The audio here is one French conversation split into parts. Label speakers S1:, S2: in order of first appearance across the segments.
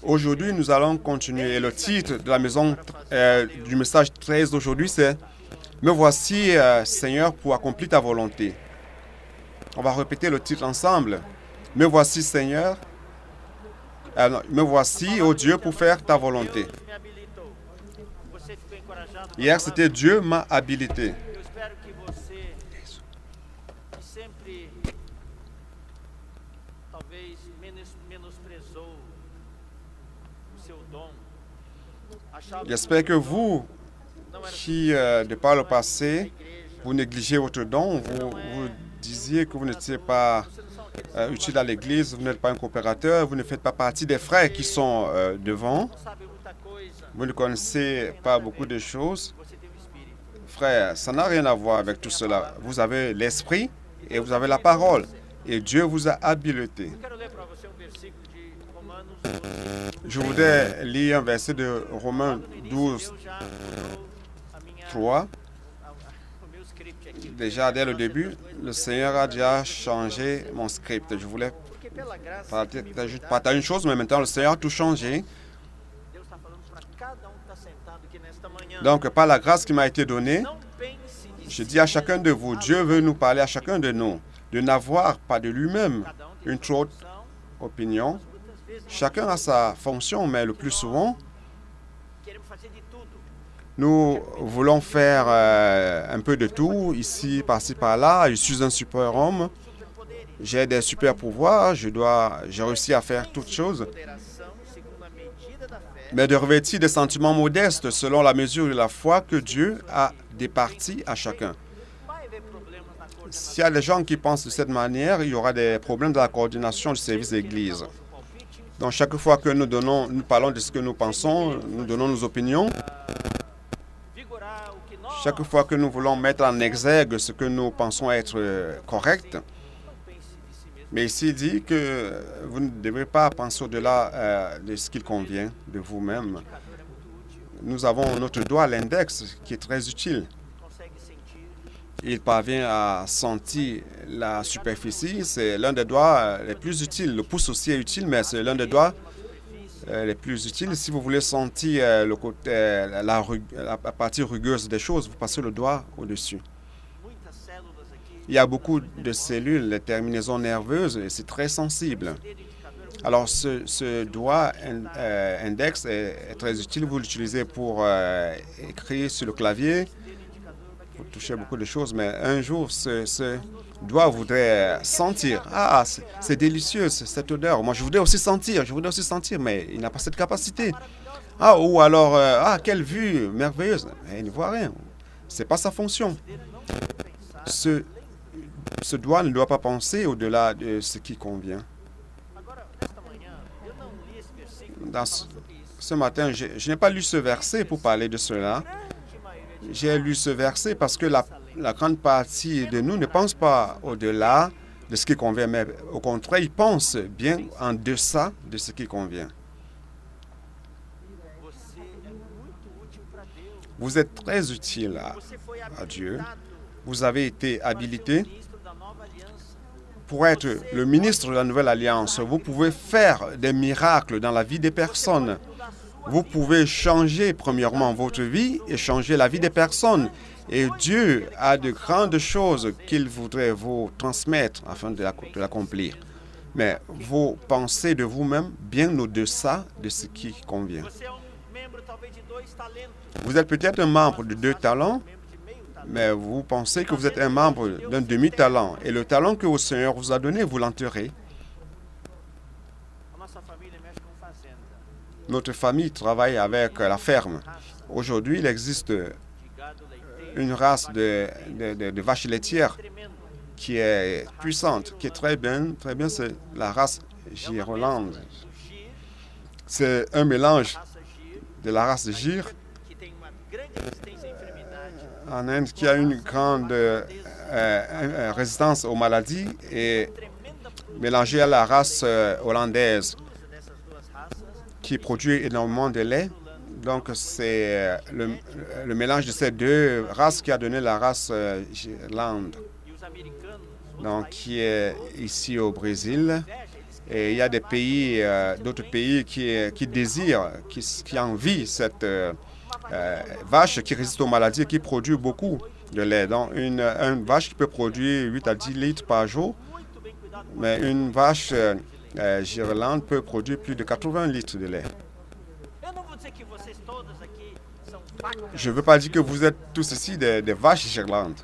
S1: Aujourd'hui, nous allons continuer. Et le titre de la maison du message 13 d'aujourd'hui, c'est « Me voici, Seigneur, pour accomplir ta volonté ». On va répéter le titre ensemble. « Me voici, Seigneur, me voici, ô Dieu, pour faire ta volonté ». Hier, c'était « Dieu m'a habilité ». J'espère que vous, qui, de par le passé, vous négligez votre don, vous disiez que vous n'étiez pas utile à l'Église, vous n'êtes pas un coopérateur, vous ne faites pas partie des frères qui sont devant, vous ne connaissez pas beaucoup de choses. Frère, ça n'a rien à voir avec tout cela. Vous avez l'Esprit et vous avez la parole. Et Dieu vous a habilité. Je voudrais lire un verset de Romains 12, 3. Déjà, dès le début, le Seigneur a déjà changé mon script. Je voulais partager une chose, mais maintenant, le Seigneur a tout changé. Donc, par la grâce qui m'a été donnée, je dis à chacun de vous, Dieu veut nous parler à chacun de nous, de n'avoir pas de lui-même une trop haute opinion. Chacun a sa fonction, mais le plus souvent, nous voulons faire un peu de tout, ici, par-ci, par-là. Je suis un super-homme, j'ai des super-pouvoirs, j'ai réussi à faire toutes choses. Mais de revêtir des sentiments modestes selon la mesure de la foi que Dieu a départie à chacun. S'il y a des gens qui pensent de cette manière, il y aura des problèmes dans la coordination du service d'église. Donc, chaque fois que nous parlons de ce que nous pensons, nous donnons nos opinions. Chaque fois que nous voulons mettre en exergue ce que nous pensons être correct. Mais ici, il dit que vous ne devez pas penser au-delà de ce qu'il convient de vous-même. Nous avons notre doigt, l'index, qui est très utile. Il parvient à sentir la superficie. C'est l'un des doigts les plus utiles. Le pouce aussi est utile, mais c'est l'un des doigts les plus utiles. Si vous voulez sentir la partie rugueuse des choses, vous passez le doigt au-dessus. Il y a beaucoup de cellules, les terminaisons nerveuses, et c'est très sensible. Alors, ce doigt index est très utile. Vous l'utilisez pour écrire sur le clavier. Vous touchez beaucoup de choses, mais un jour, ce doigt voudrait sentir. Ah, c'est délicieux, cette odeur. Moi, je voudrais aussi sentir, mais il n'a pas cette capacité. Ah, ou alors, quelle vue merveilleuse. Mais il ne voit rien. Ce n'est pas sa fonction. Ce doigt ne doit pas penser au-delà de ce qui convient. Ce matin, je n'ai pas lu ce verset pour parler de cela. J'ai lu ce verset parce que la grande partie de nous ne pense pas au-delà de ce qui convient, mais au contraire, ils pensent bien en deçà de ce qui convient. Vous êtes très utile à Dieu. Vous avez été habilité pour être le ministre de la Nouvelle Alliance. Vous pouvez faire des miracles dans la vie des personnes. Vous pouvez changer premièrement votre vie et changer la vie des personnes. Et Dieu a de grandes choses qu'il voudrait vous transmettre afin de l'accomplir. Mais vous pensez de vous-même bien au-deçà de ce qui convient. Vous êtes peut-être un membre de 2 talents, mais vous pensez que vous êtes un membre d'un demi-talent. Et le talent que le Seigneur vous a donné, vous l'enterrez. Notre famille travaille avec la ferme. Aujourd'hui, il existe une race de vaches laitières qui est puissante, qui est très bien, c'est la race Giroland. C'est un mélange de la race de Gir en Inde qui a une grande résistance aux maladies et mélangée à la race hollandaise qui produit énormément de lait. Donc, c'est le mélange de ces 2 races qui a donné la race Giroland, donc qui est ici au Brésil. Et il y a des pays, d'autres pays qui désirent, qui envient cette vache qui résiste aux maladies et qui produit beaucoup de lait. Donc, une vache qui peut produire 8 à 10 litres par jour, mais une vache girlande peut produire plus de 80 litres de lait. Je ne veux pas dire que vous êtes tous ici des vaches girlandes.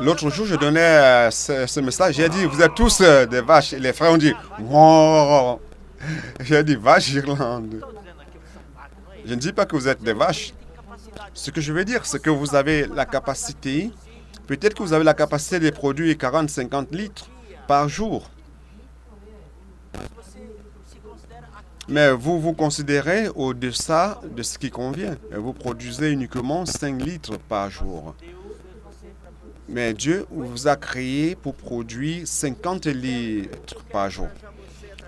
S1: L'autre jour, je donnais ce message. J'ai dit, vous êtes tous des vaches. Et les frères ont dit, wow. J'ai dit, vaches girlandes. Je ne dis pas que vous êtes des vaches. Ce que je veux dire, c'est que vous avez la capacité, peut-être que vous avez la capacité de produire 40-50 litres par jour. Mais vous vous considérez au-deçà de ce qui convient. Vous produisez uniquement 5 litres par jour. Mais Dieu vous a créé pour produire 50 litres par jour.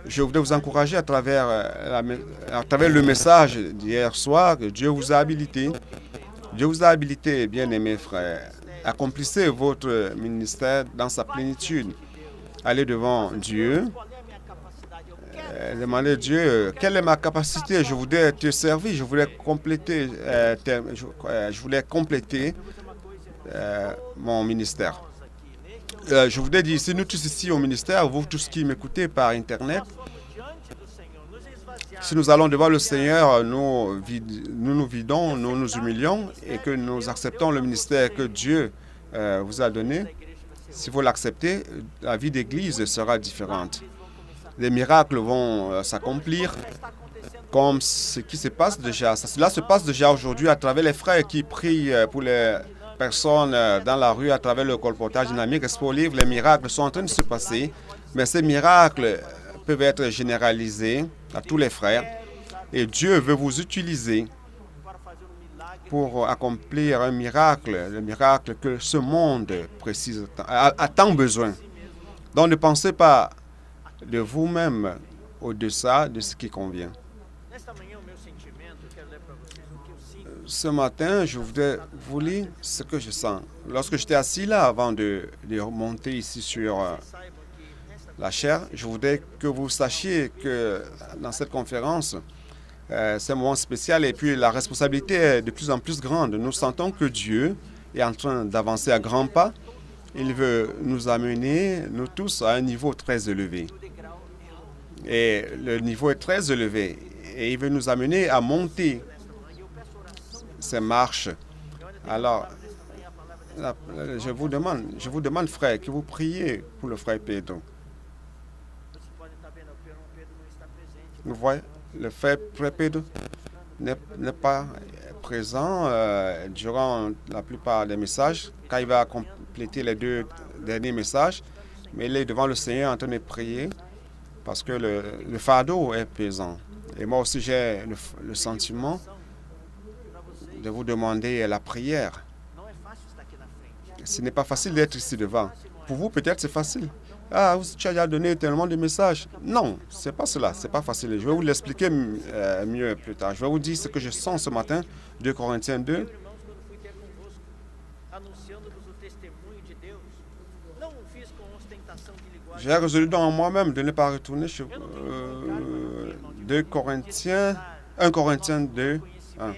S1: Je voudrais vous encourager à travers le message d'hier soir que Dieu vous a habilité. Dieu vous a habilité, bien-aimés frères. Accomplissez votre ministère dans sa plénitude. Allez devant Dieu. Demandez à Dieu, quelle est ma capacité? Je voudrais te servir, je voulais compléter, mon ministère. Je voudrais dire, si nous tous ici au ministère, vous tous qui m'écoutez par Internet, si nous allons devant le Seigneur, nous nous vidons, nous nous humilions et que nous acceptons le ministère que Dieu vous a donné, si vous l'acceptez, la vie d'Église sera différente. Les miracles vont s'accomplir comme ce qui se passe déjà. Cela se passe déjà aujourd'hui à travers les frères qui prient pour les personnes dans la rue, à travers le colportage dynamique Expo Livre. Les miracles sont en train de se passer, mais ces miracles peuvent être généralisés à tous les frères. Et Dieu veut vous utiliser pour accomplir un miracle, le miracle que ce monde précise, a tant besoin. Donc ne pensez pas de vous-même au-deçà de ce qui convient. Ce matin, je voudrais vous lire ce que je sens. Lorsque j'étais assis là, avant de remonter ici sur la chaire, je voudrais que vous sachiez que dans cette conférence, c'est un moment spécial et puis la responsabilité est de plus en plus grande. Nous sentons que Dieu est en train d'avancer à grands pas. Il veut nous amener, nous tous, à un niveau très élevé. Et le niveau est très élevé. Et il veut nous amener à monter ces marches. Alors, je vous demande, frère, que vous priez pour le frère Pedro. Vous voyez, le frère Pedro n'est pas présent durant la plupart des messages, quand il va compléter les 2 derniers messages, mais il est devant le Seigneur en train de prier parce que le fardeau est pesant. Et moi aussi, j'ai le sentiment de vous demander la prière. Ce n'est pas facile d'être ici devant. Pour vous, peut-être c'est facile. Ah, tu as déjà donné tellement de messages. Non, c'est pas cela, c'est pas facile. Je vais vous l'expliquer mieux plus tard. Je vais vous dire ce que je sens ce matin, 2 Corinthiens 2. J'ai résolu dans moi-même de ne pas retourner sur 1 Corinthiens 2, 1.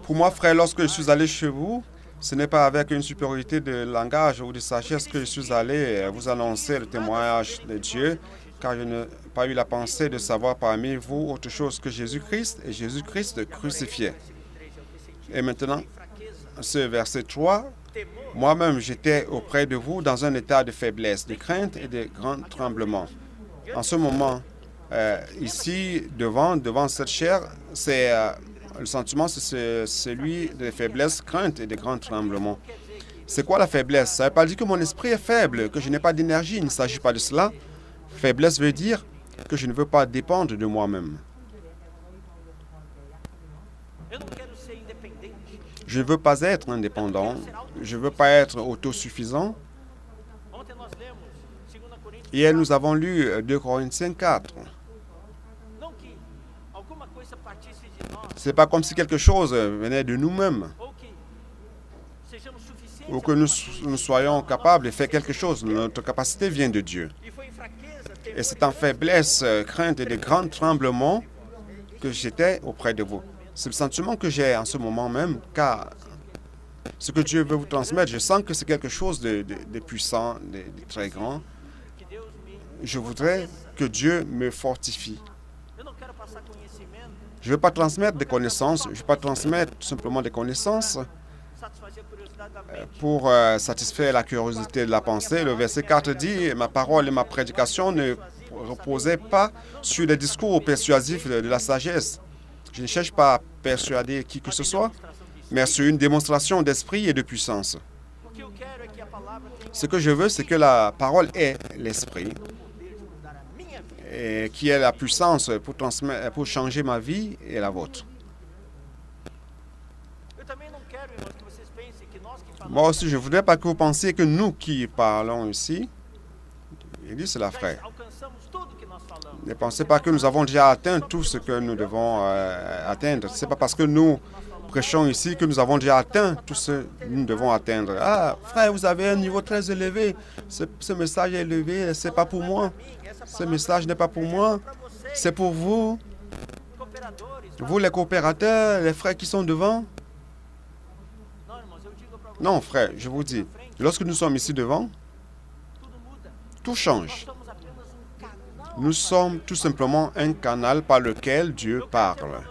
S1: Pour moi, frère, lorsque je suis allé chez vous, ce n'est pas avec une supériorité de langage ou de sagesse que je suis allé vous annoncer le témoignage de Dieu, car je n'ai pas eu la pensée de savoir parmi vous autre chose que Jésus-Christ et Jésus-Christ crucifié. Et maintenant, ce verset 3, moi-même j'étais auprès de vous dans un état de faiblesse, de crainte et de grand tremblement. En ce moment, ici, devant cette chair, c'est... le sentiment, c'est celui de faiblesse, crainte et de grand tremblement. C'est quoi la faiblesse? Ça ne veut pas dire que mon esprit est faible, que je n'ai pas d'énergie. Il ne s'agit pas de cela. Faiblesse veut dire que je ne veux pas dépendre de moi-même. Je ne veux pas être indépendant. Je ne veux pas être autosuffisant. Hier, nous avons lu 2 Corinthiens 4. Ce n'est pas comme si quelque chose venait de nous-mêmes. ou que nous soyons capables de faire quelque chose. Notre capacité vient de Dieu. Et c'est en faiblesse, crainte et de grands tremblements que j'étais auprès de vous. C'est le sentiment que j'ai en ce moment même, car ce que Dieu veut vous transmettre, je sens que c'est quelque chose de puissant, de très grand. Je voudrais que Dieu me fortifie. Je ne veux pas transmettre des connaissances, je ne veux pas transmettre simplement des connaissances pour satisfaire la curiosité de la pensée. Le verset 4 dit « Ma parole et ma prédication ne reposaient pas sur des discours persuasifs de la sagesse. Je ne cherche pas à persuader qui que ce soit, mais sur une démonstration d'esprit et de puissance. Ce que je veux, c'est que la parole ait l'esprit et qui ait la puissance pour changer ma vie et la vôtre. Moi aussi, je ne voudrais pas que vous pensiez que nous qui parlons ici, il dit cela, frère. Ne pensez pas que nous avons déjà atteint tout ce que nous devons atteindre. Ce n'est pas parce que nous prêchons ici que nous avons déjà atteint tout ce que nous devons atteindre. Ah, frère, vous avez un niveau très élevé. Ce message est élevé, ce n'est pas pour moi. Ce message n'est pas pour moi. C'est pour vous. Vous, les coopérateurs, les frères qui sont devant. Non, frère, je vous dis, lorsque nous sommes ici devant, tout change. Nous sommes tout simplement un canal par lequel Dieu parle.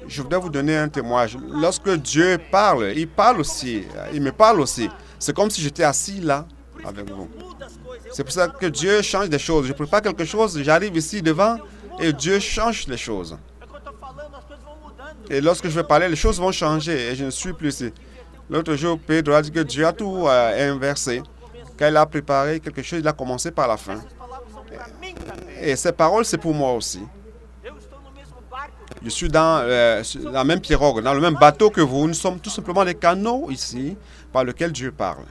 S1: Je voudrais vous donner un témoignage. Lorsque Dieu parle, il parle aussi. Il me parle aussi. C'est comme si j'étais assis là avec vous. C'est pour ça que Dieu change des choses. Je prépare quelque chose, j'arrive ici devant et Dieu change les choses. Et lorsque je vais parler, les choses vont changer et je ne suis plus ici. L'autre jour, Pedro a dit que Dieu a tout inversé. Quand il a préparé quelque chose, il a commencé par la fin. Et ces paroles, c'est pour moi aussi. Je suis dans la même pirogue, dans le même bateau que vous. Nous sommes tout simplement des canaux ici par lesquels Dieu parle.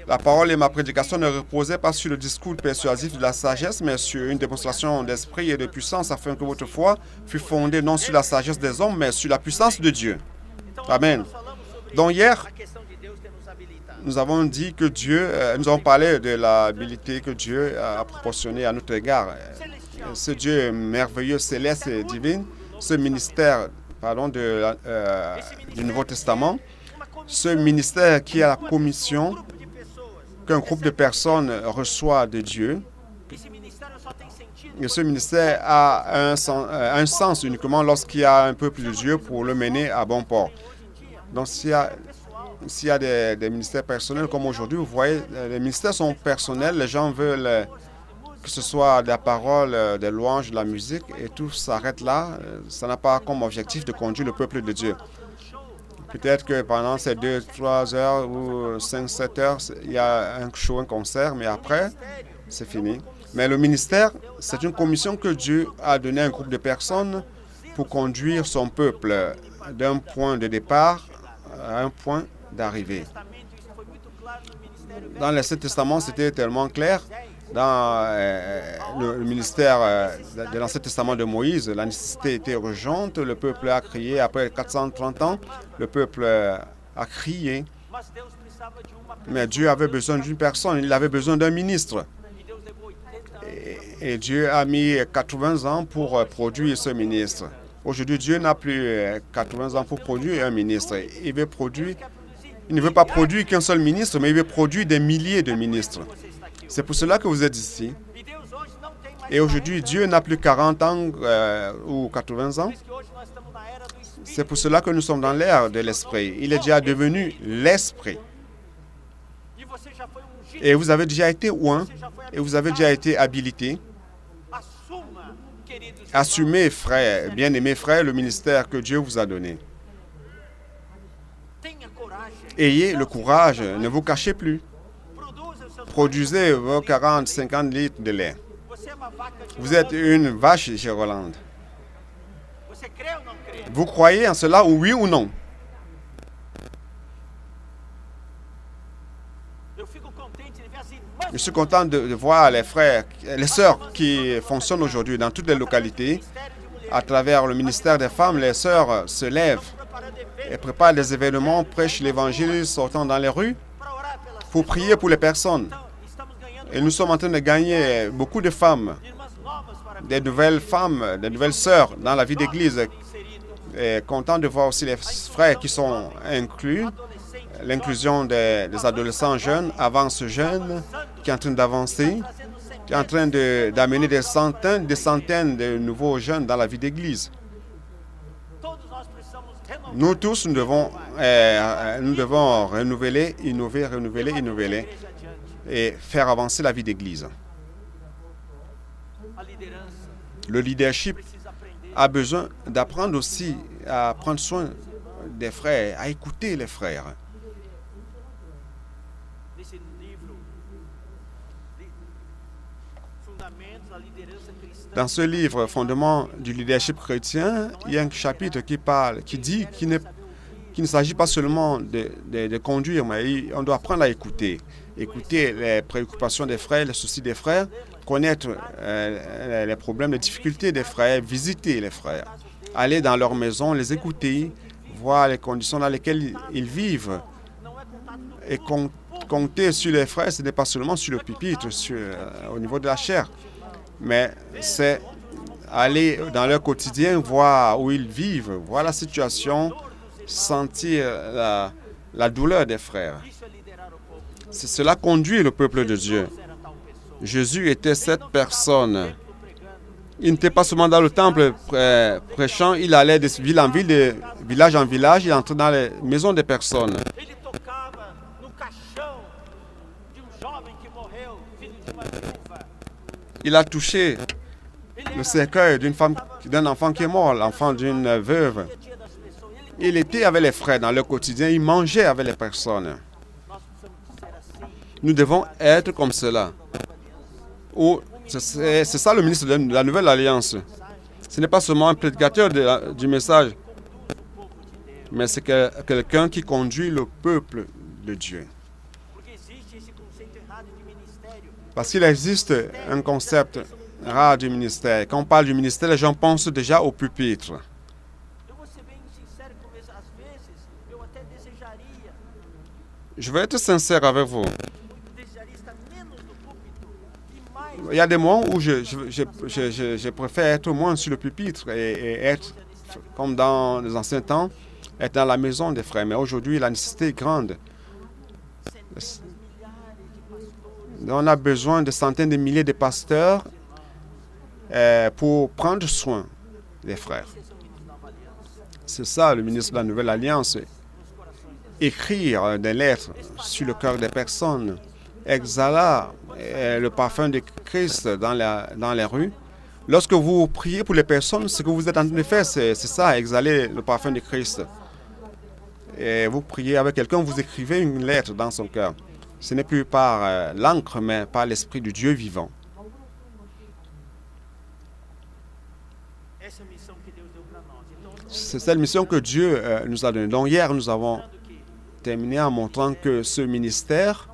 S1: La parole et ma prédication ne reposaient pas sur le discours persuasif de la sagesse, mais sur une démonstration d'esprit et de puissance, afin que votre foi fût fondée non sur la sagesse des hommes, mais sur la puissance de Dieu. Amen. Donc hier, nous avons dit que Dieu, nous avons parlé de l'habilité que Dieu a proportionnée à notre égard. Ce Dieu merveilleux, céleste et divin, ce ministère, du Nouveau Testament, ce ministère qui a la commission qu'un groupe de personnes reçoit de Dieu. Et ce ministère a un sens uniquement lorsqu'il y a un peuple de Dieu pour le mener à bon port. Donc, s'il y a des ministères personnels comme aujourd'hui, vous voyez, les ministères sont personnels, les gens veulent que ce soit de la parole, des louanges, de la musique, et tout s'arrête là. Ça n'a pas comme objectif de conduire le peuple de Dieu. Peut-être que pendant ces 2, 3 heures ou 5, 7 heures, il y a un show, un concert, mais après, c'est fini. Mais le ministère, c'est une commission que Dieu a donnée à un groupe de personnes pour conduire son peuple d'un point de départ à un point d'arrivée. Dans l'Ancien Testament, c'était tellement clair. Dans le ministère de l'Ancien Testament de Moïse, la nécessité était urgente. Le peuple a crié. Après 430 ans, le peuple a crié. Mais Dieu avait besoin d'une personne. Il avait besoin d'un ministre. Et Dieu a mis 80 ans pour produire ce ministre. Aujourd'hui, Dieu n'a plus 80 ans pour produire un ministre. Il ne veut pas produire qu'un seul ministre, mais il veut produire des milliers de ministres. C'est pour cela que vous êtes ici. Et aujourd'hui, Dieu n'a plus 40 ans ou 80 ans. C'est pour cela que nous sommes dans l'ère de l'Esprit. Il est déjà devenu l'Esprit. Et vous avez déjà été oint, et vous avez déjà été habilité. Assumez, frères, bien-aimés frères, le ministère que Dieu vous a donné. Ayez le courage, ne vous cachez plus. Produisez vos 40, 50 litres de lait. Vous êtes une vache Gérolande. Vous croyez en cela, oui ou non? Je suis content de voir les frères, les sœurs qui fonctionnent aujourd'hui dans toutes les localités À travers le ministère des femmes, les sœurs se lèvent et préparent des événements, prêchent l'Évangile, sortant dans les rues pour prier pour les personnes. Et nous sommes en train de gagner beaucoup de femmes, des nouvelles sœurs dans la vie d'Église. Et content de voir aussi les frères qui sont inclus, l'inclusion des adolescents jeunes, avance jeunes, qui est en train d'avancer, qui est en train d'amener des centaines de nouveaux jeunes dans la vie d'Église. Nous tous, nous devons renouveler, innover et faire avancer la vie d'Église. Le leadership a besoin d'apprendre aussi à prendre soin des frères, à écouter les frères. Dans ce livre, Fondements du leadership chrétien, il y a un chapitre qui dit qu'il ne s'agit pas seulement de conduire, mais on doit apprendre à écouter. Écouter les préoccupations des frères, les soucis des frères, connaître les problèmes, les difficultés des frères, visiter les frères, aller dans leur maison, les écouter, voir les conditions dans lesquelles ils vivent. Et compter sur les frères, ce n'est pas seulement sur le pupitre, au niveau de la chair, mais c'est aller dans leur quotidien, voir où ils vivent, voir la situation, sentir la douleur des frères. C'est cela conduit le peuple de Dieu. Jésus était cette personne. Il n'était pas seulement dans le temple prêchant, il allait de ville en ville, de village en village, il entrait dans les maisons des personnes. Il a touché le cercueil d'un enfant qui est mort, l'enfant d'une veuve. Il était avec les frères dans leur quotidien, il mangeait avec les personnes. Nous devons être comme cela. C'est ça le ministre de la Nouvelle Alliance. Ce n'est pas seulement un prédicateur du message, mais c'est quelqu'un qui conduit le peuple de Dieu. Parce qu'il existe un concept rare du ministère. Quand on parle du ministère, les gens pensent déjà au pupitre. Je vais être sincère avec vous. Il y a des moments où je préfère être moins sur le pupitre et être, comme dans les anciens temps, être dans la maison des frères. Mais aujourd'hui, la nécessité est grande. On a besoin de centaines de milliers de pasteurs pour prendre soin des frères. C'est ça, le ministre de la Nouvelle Alliance. Écrire des lettres sur le cœur des personnes. Exhaler le parfum de Christ dans les rues. Lorsque vous priez pour les personnes, ce que vous êtes en train de faire, c'est ça, exhaler le parfum de Christ. Et vous priez avec quelqu'un, vous écrivez une lettre dans son cœur. Ce n'est plus par l'encre, mais par l'Esprit de Dieu vivant. C'est cette mission que Dieu nous a donnée. Donc hier, nous avons terminé en montrant que ce ministère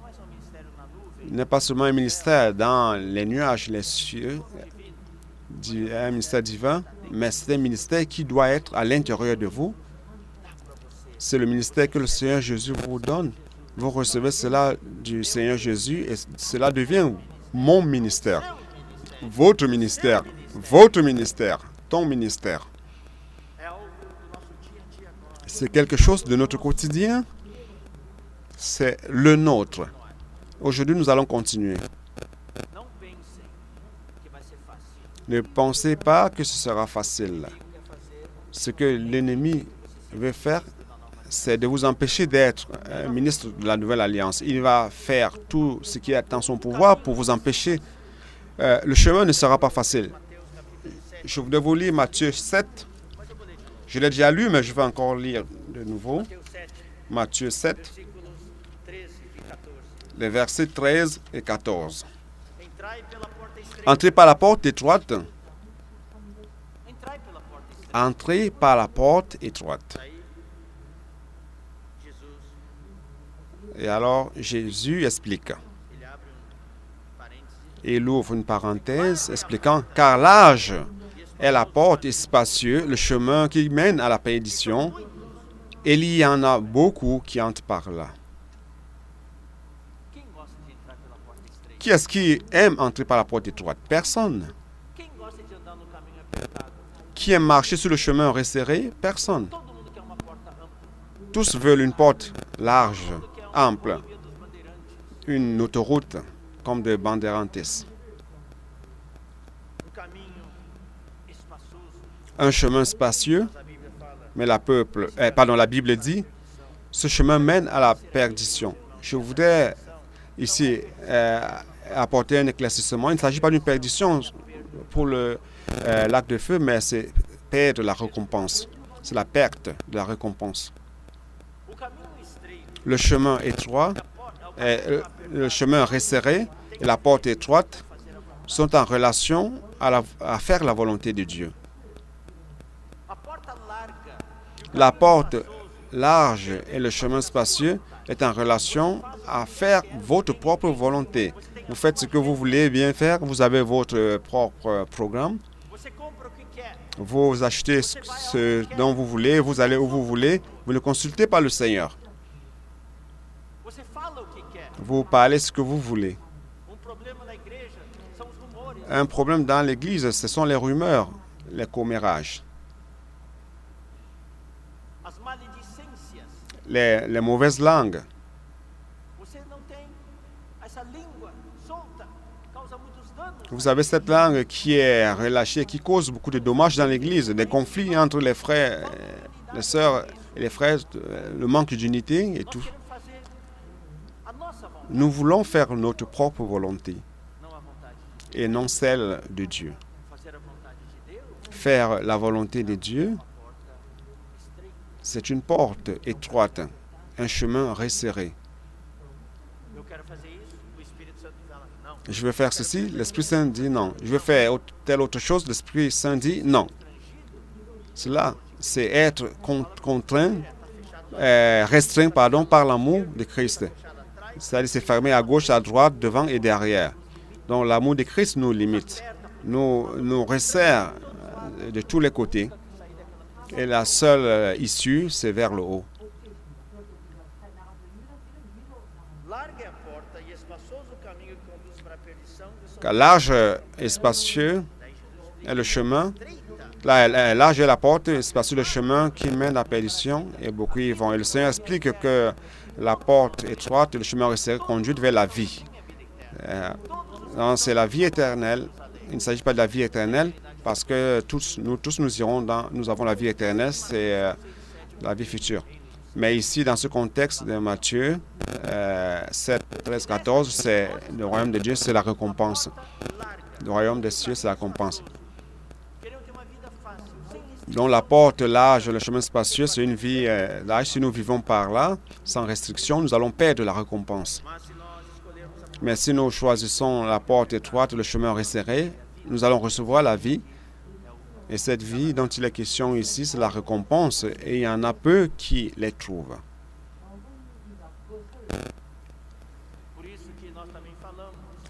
S1: n'est pas seulement un ministère dans les nuages, les cieux, un ministère divin, mais c'est un ministère qui doit être à l'intérieur de vous. C'est le ministère que le Seigneur Jésus vous donne. Vous recevez cela du Seigneur Jésus et cela devient mon ministère, votre ministère, ton ministère. C'est quelque chose de notre quotidien, c'est le nôtre. Aujourd'hui, nous allons continuer. Ne pensez pas que ce sera facile. Ce que l'ennemi veut faire, c'est de vous empêcher d'être ministre de la Nouvelle Alliance. Il va faire tout ce qui est en son pouvoir pour vous empêcher. Le chemin ne sera pas facile. Je voudrais vous lire Matthieu 7. Je l'ai déjà lu, mais je vais encore lire de nouveau. Matthieu 7, les versets 13 et 14. Entrez par la porte étroite. Entrez par la porte étroite. Et alors, Jésus explique. Il ouvre une parenthèse expliquant, car large est la porte spacieuse, le chemin qui mène à la perdition. Et il y en a beaucoup qui entrent par là. Qui est-ce qui aime entrer par la porte étroite? Personne. Qui aime marcher sur le chemin resserré? Personne. Tous veulent une porte large, ample, une autoroute comme des Bandeirantes. Un chemin spacieux, mais la Bible dit, ce chemin mène à la perdition. Je voudrais ici apporter un éclaircissement. Il ne s'agit pas d'une perdition pour le lac de feu, mais c'est perdre la récompense. C'est la perte de la récompense. Le chemin étroit, le chemin resserré et la porte étroite sont en relation à faire la volonté de Dieu. La porte large et le chemin spacieux est en relation à faire votre propre volonté. Vous faites ce que vous voulez bien faire, vous avez votre propre programme. Vous achetez ce dont vous voulez, vous allez où vous voulez, vous ne consultez pas le Seigneur. Vous parlez ce que vous voulez. Un problème dans l'Église, ce sont les rumeurs, les commérages. Les mauvaises langues. Vous avez cette langue qui est relâchée, qui cause beaucoup de dommages dans l'Église, des conflits entre les frères, les sœurs et les frères, le manque d'unité et tout. Nous voulons faire notre propre volonté et non celle de Dieu. Faire la volonté de Dieu, c'est une porte étroite, un chemin resserré. Je veux faire ceci, l'Esprit Saint dit non. Je veux faire telle autre chose, l'Esprit Saint dit non. Cela, c'est être contraint, restreint par l'amour de Christ. C'est-à-dire c'est fermé à gauche, à droite, devant et derrière. Donc l'amour de Christ nous limite, nous resserre de tous les côtés. Et la seule issue, c'est vers le haut. Car large et spacieux est le chemin. Large est la porte, spacieux le chemin qui mène à la perdition, et beaucoup y vont. Et le Seigneur explique que la porte étroite et le chemin resserré conduit vers la vie. C'est la vie éternelle. Il ne s'agit pas de la vie éternelle, parce que nous avons la vie éternelle, c'est la vie future. Mais ici, dans ce contexte de Matthieu 7, 13, 14, c'est le royaume de Dieu, c'est la récompense. Le royaume des cieux, c'est la récompense. Donc la porte large, le chemin spacieux, c'est une vie large. Si nous vivons par là, sans restriction, nous allons perdre la récompense. Mais si nous choisissons la porte étroite, le chemin resserré, nous allons recevoir la vie. Et cette vie dont il est question ici, c'est la récompense. Et il y en a peu qui les trouvent.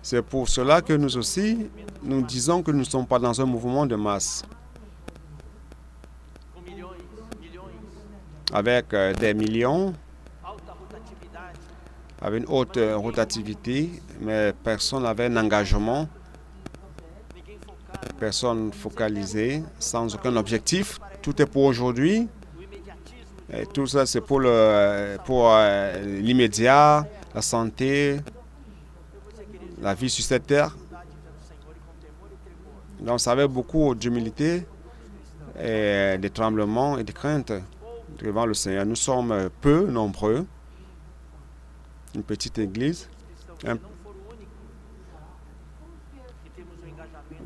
S1: C'est pour cela que nous aussi, nous disons que nous ne sommes pas dans un mouvement de masse. Avec des millions, avec une haute rotativité, mais personne n'avait un engagement. Personne focalisée, sans aucun objectif. Tout est pour aujourd'hui. Et tout ça, c'est pour l'immédiat, la santé, la vie sur cette terre. Donc, ça avait beaucoup d'humilité et de tremblements et de crainte devant le Seigneur. Nous sommes peu nombreux, une petite église.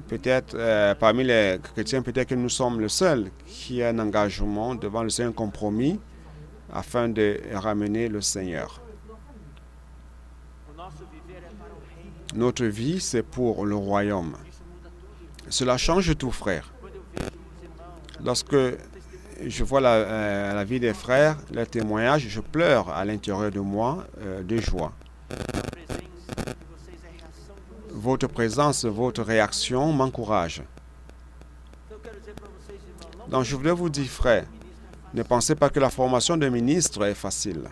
S1: Peut-être, parmi les chrétiens, peut-être que nous sommes le seul qui a un engagement devant le Seigneur, un compromis, afin de ramener le Seigneur. Notre vie, c'est pour le royaume. Cela change tout, frère. Lorsque je vois la vie des frères, leurs témoignages, je pleure à l'intérieur de moi de joie. Votre présence, votre réaction m'encourage. Donc, je voulais vous dire, frère, ne pensez pas que la formation de ministre est facile.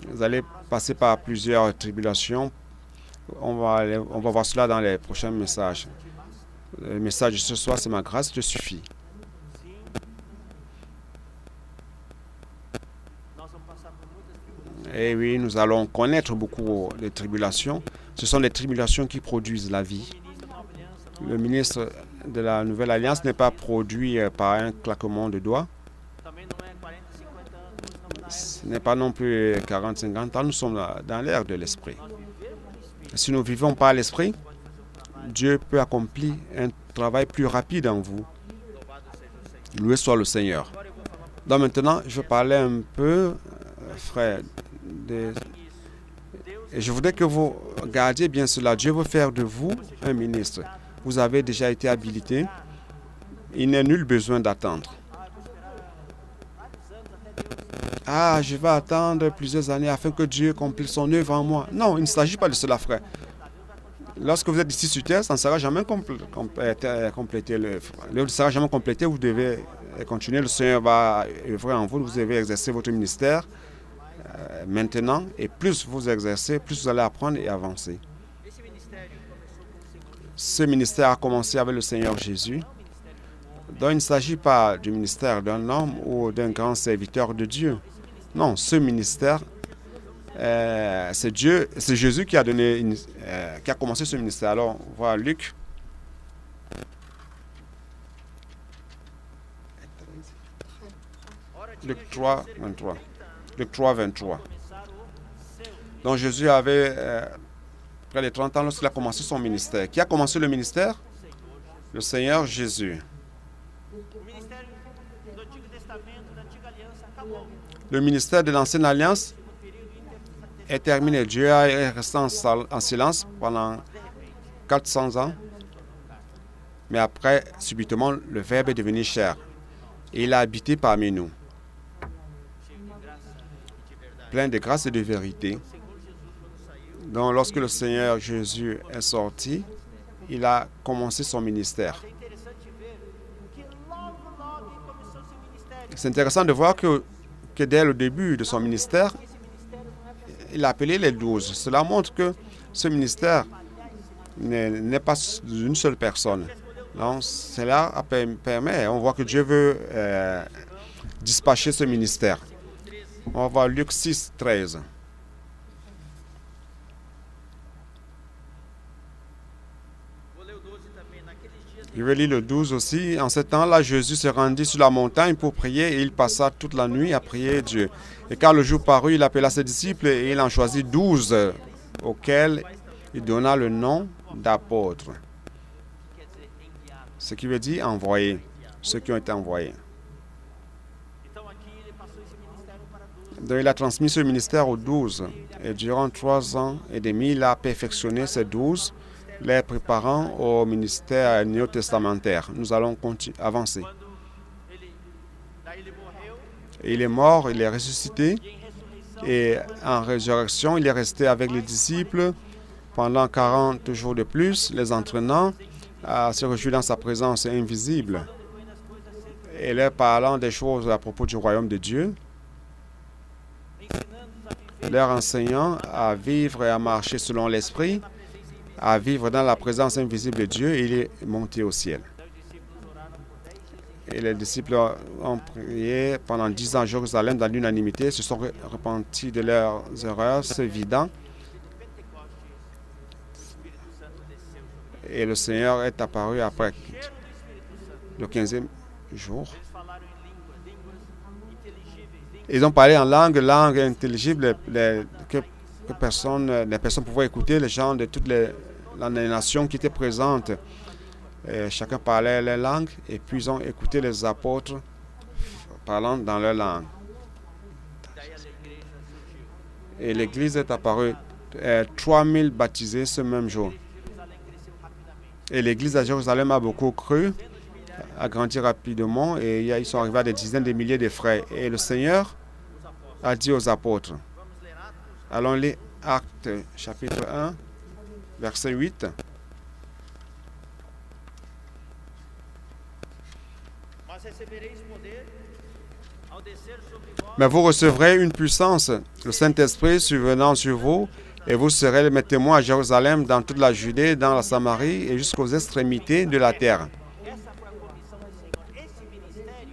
S1: Vous allez passer par plusieurs tribulations. On va voir cela dans les prochains messages. Le message de ce soir, c'est ma grâce te suffit. Et oui, nous allons connaître beaucoup de tribulations. Ce sont les tribulations qui produisent la vie. Le ministre de la Nouvelle Alliance n'est pas produit par un claquement de doigts. Ce n'est pas non plus 40-50 ans. Nous sommes dans l'ère de l'esprit. Si nous vivons par l'esprit, Dieu peut accomplir un travail plus rapide en vous. Loué soit le Seigneur. Donc maintenant, je vais parler un peu, frère, et je voudrais que vous gardiez bien cela. Dieu veut faire de vous un ministre. Vous avez déjà été habilité. Il n'est nul besoin d'attendre. Ah, je vais attendre plusieurs années afin que Dieu accomplisse son œuvre en moi. Non, il ne s'agit pas de cela, frère. Lorsque vous êtes ici sur terre, ça ne sera jamais complété l'œuvre. L'œuvre ne sera jamais complétée, vous devez continuer. Le Seigneur va œuvrer en vous, vous devez exercer votre ministère maintenant. Et plus vous exercez, plus vous allez apprendre et avancer. Ce ministère a commencé avec le Seigneur Jésus. Donc il ne s'agit pas du ministère d'un homme ou d'un grand serviteur de Dieu. Non, ce ministère, c'est Jésus qui a commencé ce ministère. Alors, on voit Luc. Luc 3, 23. Luc 3, 23. Donc Jésus avait près de 30 ans lorsqu'il a commencé son ministère. Qui a commencé le ministère? Le Seigneur Jésus. Le ministère de l'Ancienne Alliance est terminé. Dieu est resté en silence pendant 400 ans. Mais après, subitement, le Verbe est devenu chair. Et il a habité parmi nous. Plein de grâce et de vérité. Donc, lorsque le Seigneur Jésus est sorti, il a commencé son ministère. C'est intéressant de voir que dès le début de son ministère, il a appelé les 12. Cela montre que ce ministère n'est pas d'une seule personne. Donc, cela permet, on voit que Dieu veut dispatcher ce ministère. On va voir Luc 6, 13. Je vais lire le 12 aussi. En ce temps-là, Jésus se rendit sur la montagne pour prier et il passa toute la nuit à prier Dieu. Et quand le jour parut, il appela ses disciples et il en choisit 12 auxquels il donna le nom d'apôtres. Ce qui veut dire envoyer, ceux qui ont été envoyés. Donc il a transmis ce ministère aux 12 et durant 3 ans et demi, il a perfectionné ces 12, les préparant au ministère néo-testamentaire. Nous allons avancer. Il est mort, il est ressuscité et en résurrection, il est resté avec les disciples pendant 40 jours de plus, les entraînant à se réjouir dans sa présence invisible et leur parlant des choses à propos du royaume de Dieu, leur enseignant à vivre et à marcher selon l'esprit, à vivre dans la présence invisible de Dieu, et il est monté au ciel. Et les disciples ont prié pendant 10 ans à Jérusalem dans l'unanimité, se sont repentis de leurs erreurs, se vidant. Et le Seigneur est apparu après le 15e jour. Ils ont parlé en langue intelligible que les personnes pouvaient écouter, les gens de toutes les nations qui étaient présentes. Et chacun parlait leur langue et puis ils ont écouté les apôtres parlant dans leur langue. Et l'Église est apparue, 3000 baptisés ce même jour. Et l'Église à Jérusalem a beaucoup cru, a grandi rapidement et ils sont arrivés à des dizaines de milliers de frères. Et le Seigneur a dit aux apôtres, allons lire Actes chapitre 1, verset 8. Mais vous recevrez une puissance, le Saint-Esprit survenant sur vous, et vous serez mes témoins à Jérusalem, dans toute la Judée, dans la Samarie et jusqu'aux extrémités de la terre.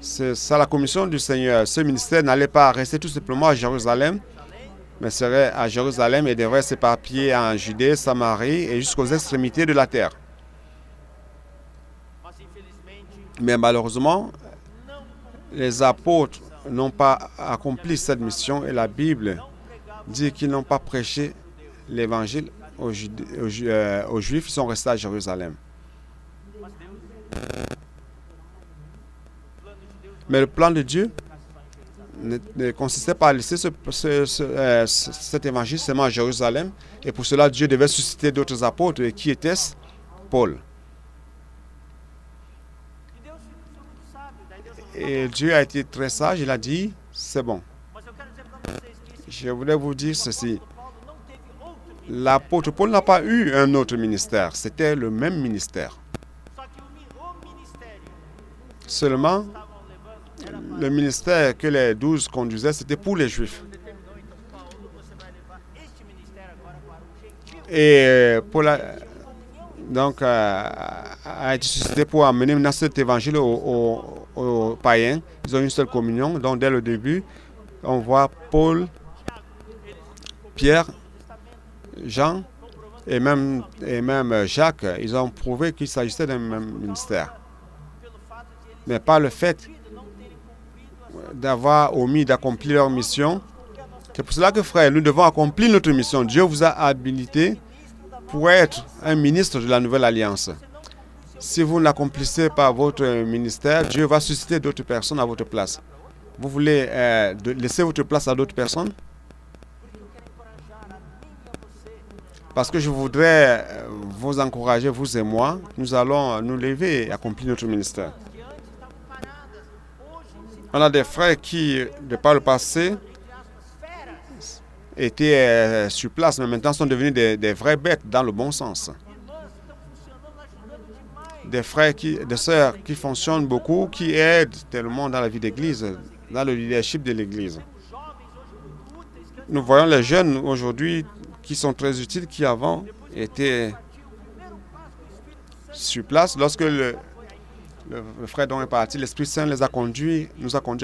S1: C'est ça la commission du Seigneur. Ce ministère n'allait pas rester tout simplement à Jérusalem, mais serait à Jérusalem et devrait s'éparpiller en Judée, Samarie et jusqu'aux extrémités de la terre. Mais malheureusement, les apôtres n'ont pas accompli cette mission et la Bible dit qu'ils n'ont pas prêché l'évangile aux Juifs qui sont restés à Jérusalem. Mais le plan de Dieu ne consistait pas à laisser cet évangile seulement à Jérusalem. Et pour cela, Dieu devait susciter d'autres apôtres. Et qui était-ce? Paul. Et Dieu a été très sage. Il a dit, c'est bon. Je voulais vous dire ceci. L'apôtre Paul n'a pas eu un autre ministère. C'était le même ministère. Seulement, le ministère que les 12 conduisaient, c'était pour les Juifs. Et Paul a été suscité pour amener maintenant cet évangile aux païens. Ils ont une seule communion. Donc, dès le début, on voit Paul, Pierre, Jean et même Jacques. Ils ont prouvé qu'il s'agissait d'un même ministère. Mais par le fait d'avoir omis d'accomplir leur mission. C'est pour cela que, frères, nous devons accomplir notre mission. Dieu vous a habilité pour être un ministre de la Nouvelle Alliance. Si vous ne l'accomplissez pas votre ministère, Dieu va susciter d'autres personnes à votre place. Vous voulez laisser votre place à d'autres personnes? Parce que je voudrais vous encourager, vous et moi, nous allons nous lever et accomplir notre ministère. On a des frères qui, de par le passé, étaient sur place, mais maintenant sont devenus des vraies bêtes dans le bon sens. Des frères, des sœurs qui fonctionnent beaucoup, qui aident tellement dans la vie d'église, dans le leadership de l'église. Nous voyons les jeunes aujourd'hui qui sont très utiles, qui avant étaient sur place. Lorsque le frère dont est parti, l'Esprit Saint nous a conduits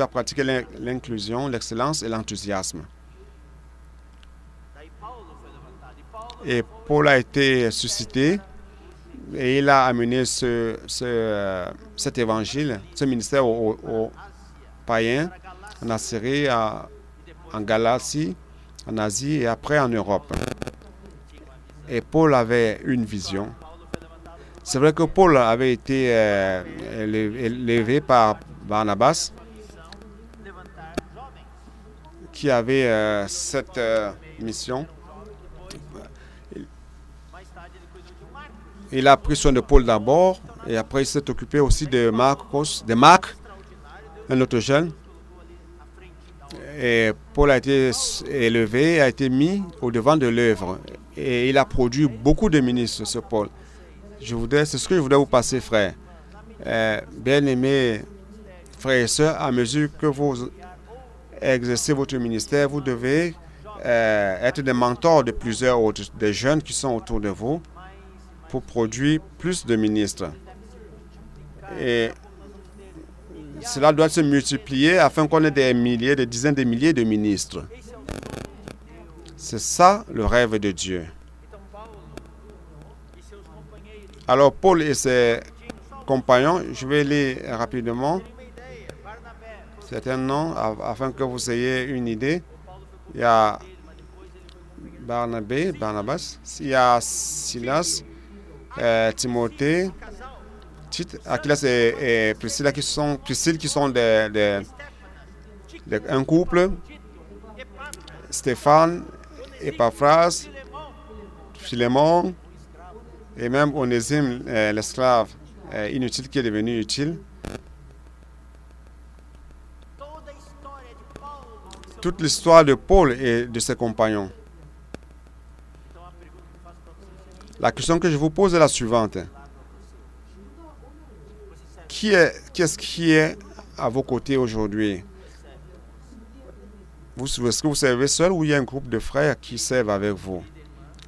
S1: à pratiquer l'inclusion, l'excellence et l'enthousiasme. Et Paul a été suscité et il a amené cet évangile, ce ministère aux païens, en Assyrie, en Galatie, en Asie et après en Europe. Et Paul avait une vision. C'est vrai que Paul avait été élevé par Barnabas, qui avait cette mission. Il a pris soin de Paul d'abord, et après il s'est occupé aussi de Marc, un autre jeune. Et Paul a été élevé, a été mis au devant de l'œuvre. Et il a produit beaucoup de ministres, ce Paul. C'est ce que je voudrais vous passer, frère. Bien-aimés, frères et sœurs, à mesure que vous exercez votre ministère, vous devez être des mentors de plusieurs autres, des jeunes qui sont autour de vous, pour produire plus de ministres. Et cela doit se multiplier afin qu'on ait des milliers, des dizaines de milliers de ministres. C'est ça le rêve de Dieu. Alors, Paul et ses compagnons, je vais lire rapidement certains noms afin que vous ayez une idée. Il y a Barnabas, il y a Silas, Timothée, Tite, Aquilas et Priscilla qui sont un couple, Stéphane, Épaphras, Philémon, et même Onésime, l'esclave inutile qui est devenu utile. Toute l'histoire de Paul et de ses compagnons. La question que je vous pose est la suivante. Qui est-ce qui est à vos côtés aujourd'hui? Est-ce que vous servez seul ou il y a un groupe de frères qui servent avec vous?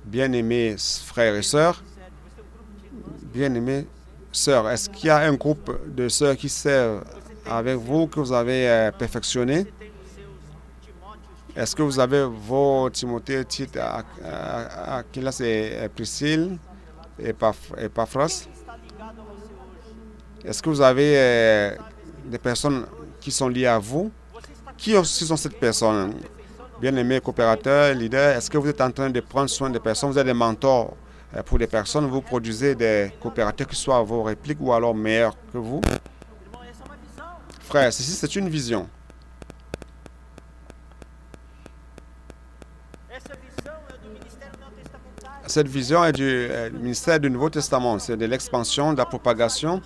S1: Bien-aimés frères et sœurs, bien-aimés sœurs, est-ce qu'il y a un groupe de sœurs qui servent avec vous, que vous avez perfectionné? Est-ce que vous avez vos Timothée, Tite, Aquilas et Priscille et Paphras? Est-ce que vous avez des personnes qui sont liées à vous? Qui sont ces personnes? Bien-aimés coopérateurs, leaders, est-ce que vous êtes en train de prendre soin des personnes? Vous êtes des mentors pour des personnes? Vous produisez des coopérateurs qui soient à vos répliques ou alors meilleurs que vous? Frère, ceci c'est une vision. Cette vision est du ministère du Nouveau Testament. C'est de l'expansion, de la propagation.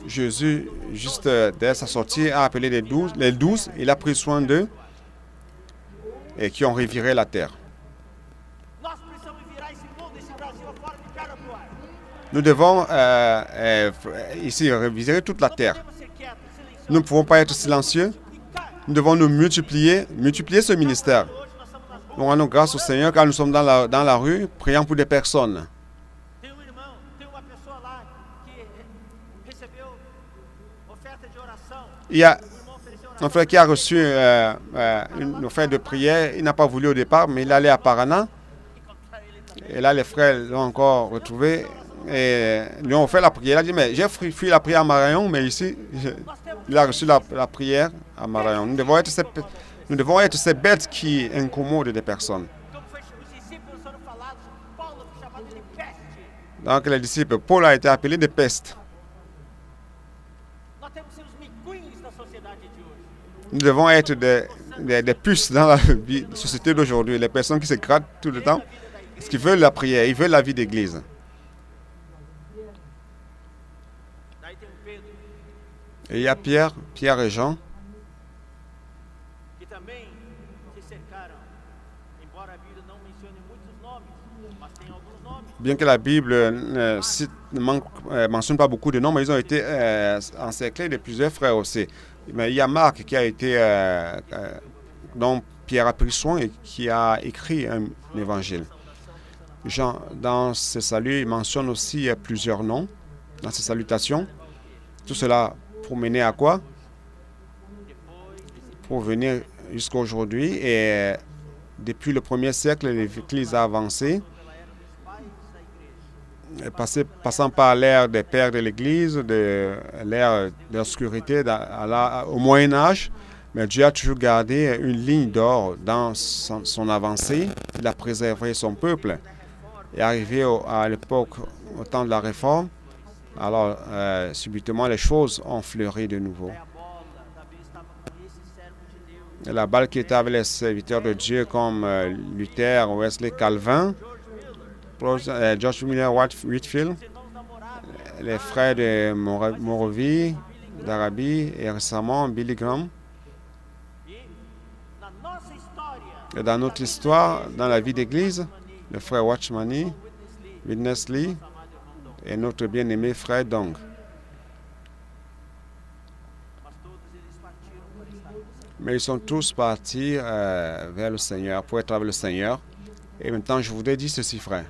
S1: Jésus, juste dès sa sortie, a appelé les 12. Il a pris soin d'eux et qui ont reviré la terre. Nous devons ici revirer toute la terre. Nous ne pouvons pas être silencieux. Nous devons nous multiplier ce ministère. Nous rendons grâce au Seigneur quand nous sommes dans la rue, priant pour des personnes. Il y a un frère qui a reçu une offre de prière. Il n'a pas voulu au départ, mais il allait à Paraná. Et là, les frères l'ont encore retrouvé et lui ont offert la prière. Il a dit, mais j'ai fui la prière à Marayon, mais ici, il a reçu la prière à Marayon. Nous devons être ces bêtes qui incommodent des personnes. Donc, les disciples, Paul a été appelé de peste. Nous devons être des puces dans la société d'aujourd'hui. Les personnes qui se grattent tout le temps, parce qu'ils veulent la prière, ils veulent la vie d'église. Et il y a Pierre et Jean. Bien que la Bible ne mentionne pas beaucoup de noms, mais ils ont été encerclés de plusieurs frères aussi. Mais il y a Marc qui a été, dont Pierre a pris soin et qui a écrit un évangile. Jean, dans ses saluts, il mentionne aussi plusieurs noms dans ses salutations. Tout cela pour mener à quoi? Pour venir jusqu'à aujourd'hui. Et depuis le 1er siècle, l'Église a avancé. Passant par l'ère des pères de l'Église, de l'ère de l'obscurité au Moyen Âge, mais Dieu a toujours gardé une ligne d'or dans son avancée. Il a préservé son peuple. Et arrivé à l'époque, au temps de la Réforme, alors subitement les choses ont fleuri de nouveau. Et la balle qui était avec les serviteurs de Dieu comme Luther, Wesley, Calvin, George Miller Whitefield, les frères de Moravi, d'Arabie et récemment Billy Graham. Et dans notre histoire, dans la vie d'église, le frère Watchmani, Witness Lee et notre bien-aimé frère Dong. Mais ils sont tous partis vers le Seigneur, pour être avec le Seigneur. Et maintenant, je voudrais dire ceci, frère.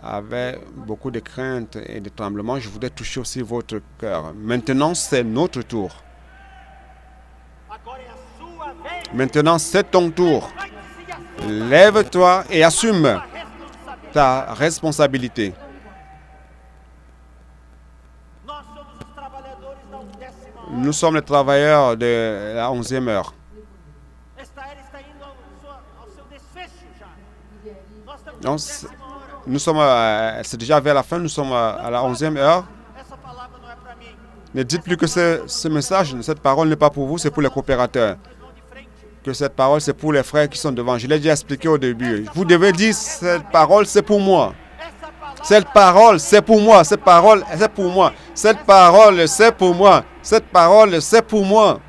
S1: Avec beaucoup de crainte et de tremblement, je voudrais toucher aussi votre cœur. Maintenant, c'est notre tour. Maintenant, c'est ton tour. Lève-toi et assume ta responsabilité. Nous sommes les travailleurs de la 11e heure. Donc, nous sommes, c'est déjà vers la fin, nous sommes à la 11e heure. Ne dites plus que ce message, cette parole n'est pas pour vous, c'est pour les coopérateurs. Que cette parole, c'est pour les frères qui sont devant. Je l'ai déjà expliqué au début. Vous devez dire, cette parole, c'est pour moi. Cette parole, c'est pour moi. Cette parole, c'est pour moi. Cette parole, c'est pour moi. Cette parole, c'est pour moi.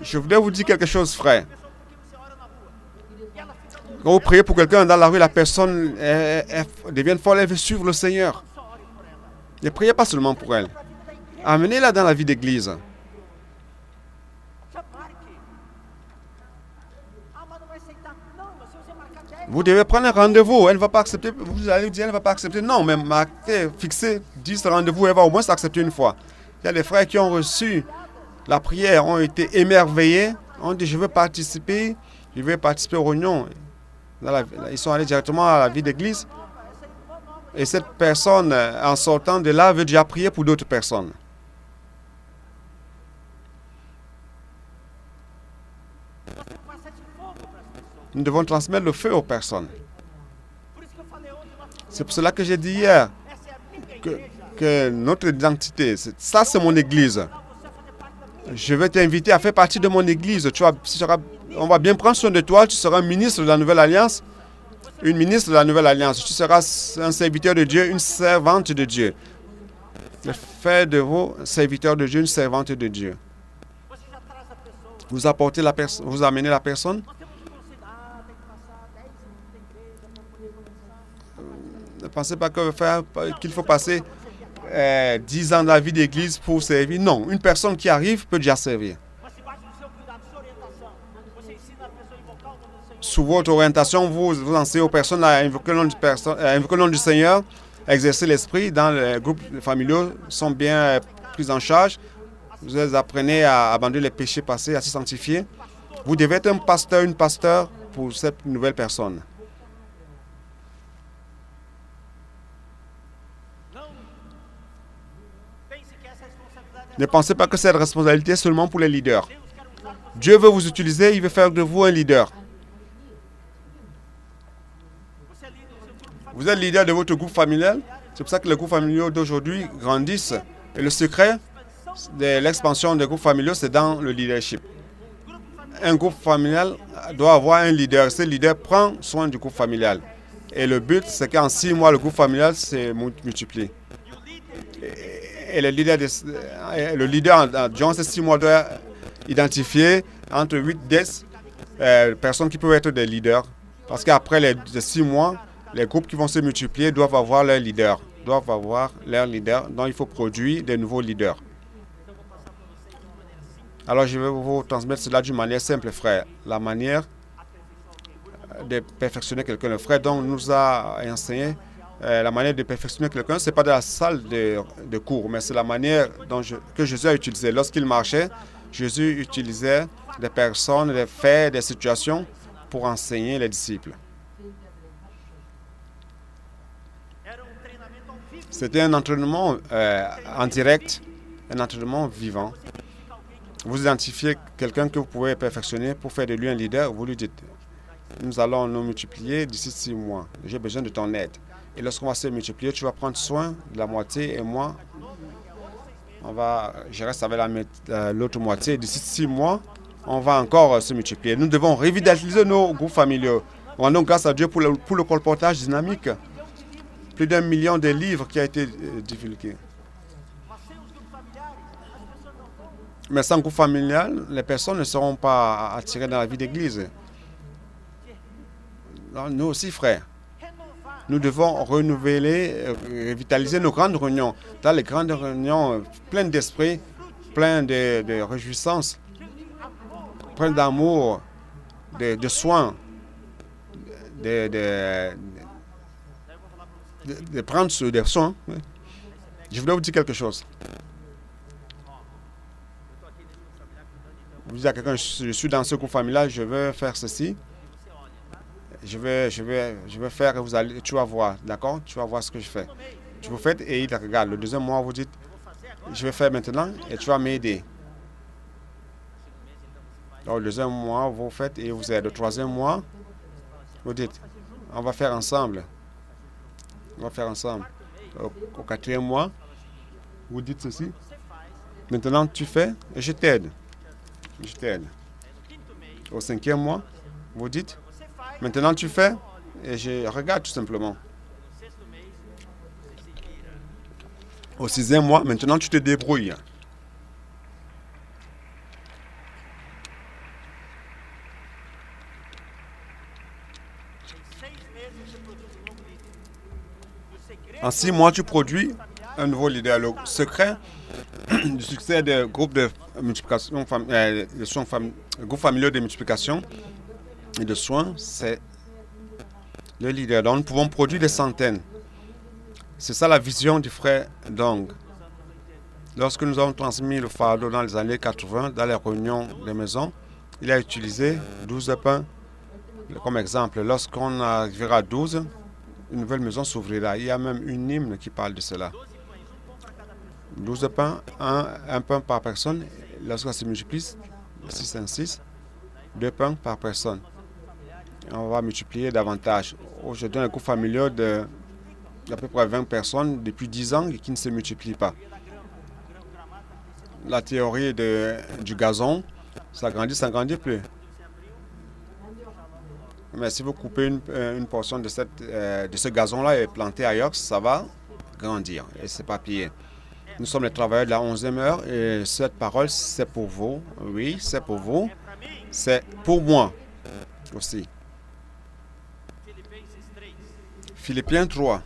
S1: Je voudrais vous dire quelque chose, frère. Quand vous priez pour quelqu'un dans la rue, la personne devient folle, elle veut suivre le Seigneur. Ne priez pas seulement pour elle. Amenez-la dans la vie d'église. Vous devez prendre un rendez-vous. Elle ne va pas accepter. Vous allez dire, elle ne va pas accepter. Non, mais marquez, fixez 10 rendez-vous. Elle va au moins s'accepter une fois. Il y a des frères qui ont reçu la prière, ont été émerveillés, ont dit, je veux participer aux réunions. Ils sont allés directement à la vie d'église. Et cette personne, en sortant de là, veut déjà prier pour d'autres personnes. Nous devons transmettre le feu aux personnes. C'est pour cela que j'ai dit hier que notre identité, ça c'est mon église. Je vais t'inviter à faire partie de mon église. On va bien prendre soin de toi. Tu seras un ministre de la Nouvelle Alliance. Une ministre de la Nouvelle Alliance. Tu seras un serviteur de Dieu, une servante de Dieu. Faites de vous serviteurs de Dieu, une servante de Dieu. Vous apportez la personne, vous amenez la personne. Ne pensez pas qu'il faut passer 10 ans dans la vie d'église pour servir. Non, une personne qui arrive peut déjà servir. Sous votre orientation, vous enseignez aux personnes à invoquer le nom du Seigneur, à exercer l'esprit. Dans les groupes familiaux, sont bien pris en charge. Vous les apprenez à abandonner les péchés passés, à se sanctifier. Vous devez être un pasteur, une pasteur pour cette nouvelle personne. Ne pensez pas que cette responsabilité est seulement pour les leaders. Dieu veut vous utiliser, il veut faire de vous un leader. Vous êtes leader de votre groupe familial. C'est pour ça que les groupes familiaux d'aujourd'hui grandissent. Et le secret de l'expansion des groupes familiaux, c'est dans le leadership. Un groupe familial doit avoir un leader. Ce leader prend soin du groupe familial. Et le but, c'est qu'en 6 mois, le groupe familial se multiplie. Et le leader, durant ces 6 mois, doit identifier entre 8 et 10 personnes qui peuvent être des leaders. Parce qu'après les 6 mois, les groupes qui vont se multiplier doivent avoir leur leader. Donc, il faut produire des nouveaux leaders. Alors, je vais vous transmettre cela d'une manière simple, frère. La manière de perfectionner quelqu'un. Le frère donc nous a enseigné la manière de perfectionner quelqu'un. Ce n'est pas dans la salle de cours, mais c'est la manière que Jésus a utilisée. Lorsqu'il marchait, Jésus utilisait des personnes, des faits, des situations pour enseigner les disciples. C'était un entraînement en direct, un entraînement vivant. Vous identifiez quelqu'un que vous pouvez perfectionner pour faire de lui un leader. Vous lui dites, nous allons nous multiplier d'ici 6 mois. J'ai besoin de ton aide. Et lorsqu'on va se multiplier, tu vas prendre soin de la moitié et moi, je reste avec l'autre moitié. D'ici 6 mois, on va encore se multiplier. Nous devons revitaliser nos groupes familiaux. Rendons grâce à Dieu pour le colportage dynamique. Plus d'1 million de livres qui a été divulgué. Mais sans groupe familial, les personnes ne seront pas attirées dans la vie d'église. Nous aussi, frères, nous devons renouveler, revitaliser nos grandes réunions. Dans les grandes réunions pleines d'esprit, pleines de réjouissance, pleines d'amour, de soins, de prendre des soins. Je voulais vous dire quelque chose. Vous dites à quelqu'un, je suis dans ce groupe familial, je veux faire ceci. Je vais faire et tu vas voir, d'accord? Tu vas voir ce que je fais. Tu vous faites et il regarde. Le deuxième mois, vous dites, je vais faire maintenant et tu vas m'aider. Donc, le deuxième mois, vous faites et vous aidez. Le troisième mois, vous dites, on va faire ensemble. On va faire ensemble. Au quatrième mois, vous dites ceci. Maintenant, tu fais et je t'aide. Je t'aide. Au 5e mois, vous dites, maintenant tu fais et je regarde tout simplement. Au 6e mois, maintenant tu te débrouilles. En 6 mois, tu produis un nouveau leader. Le secret du succès des groupes de multiplication, groupes familiaux de multiplication et de soins, c'est le leader. Donc, nous pouvons produire des centaines. C'est ça la vision du frère Dong. Lorsque nous avons transmis le fardeau dans les années 80, dans les réunions de maison, il a utilisé 12 pains comme exemple. Lorsqu'on arrivera à 12, une nouvelle maison s'ouvrira. Il y a même une hymne qui parle de cela. 12 pains, un pain par personne. Lorsque ça se multiplie, 6 en 6, 2 pains par personne. On va multiplier davantage. Aujourd'hui, un groupe familial d'à peu près 20 personnes depuis 10 ans et qui ne se multiplient pas. La théorie du gazon, ça grandit plus. Mais si vous coupez une portion de ce gazon-là et plantez ailleurs, ça va grandir. Et c'est pas pire. Nous sommes les travailleurs de la 11e heure et cette parole, c'est pour vous. Oui, c'est pour vous. C'est pour moi aussi. Philippiens 3.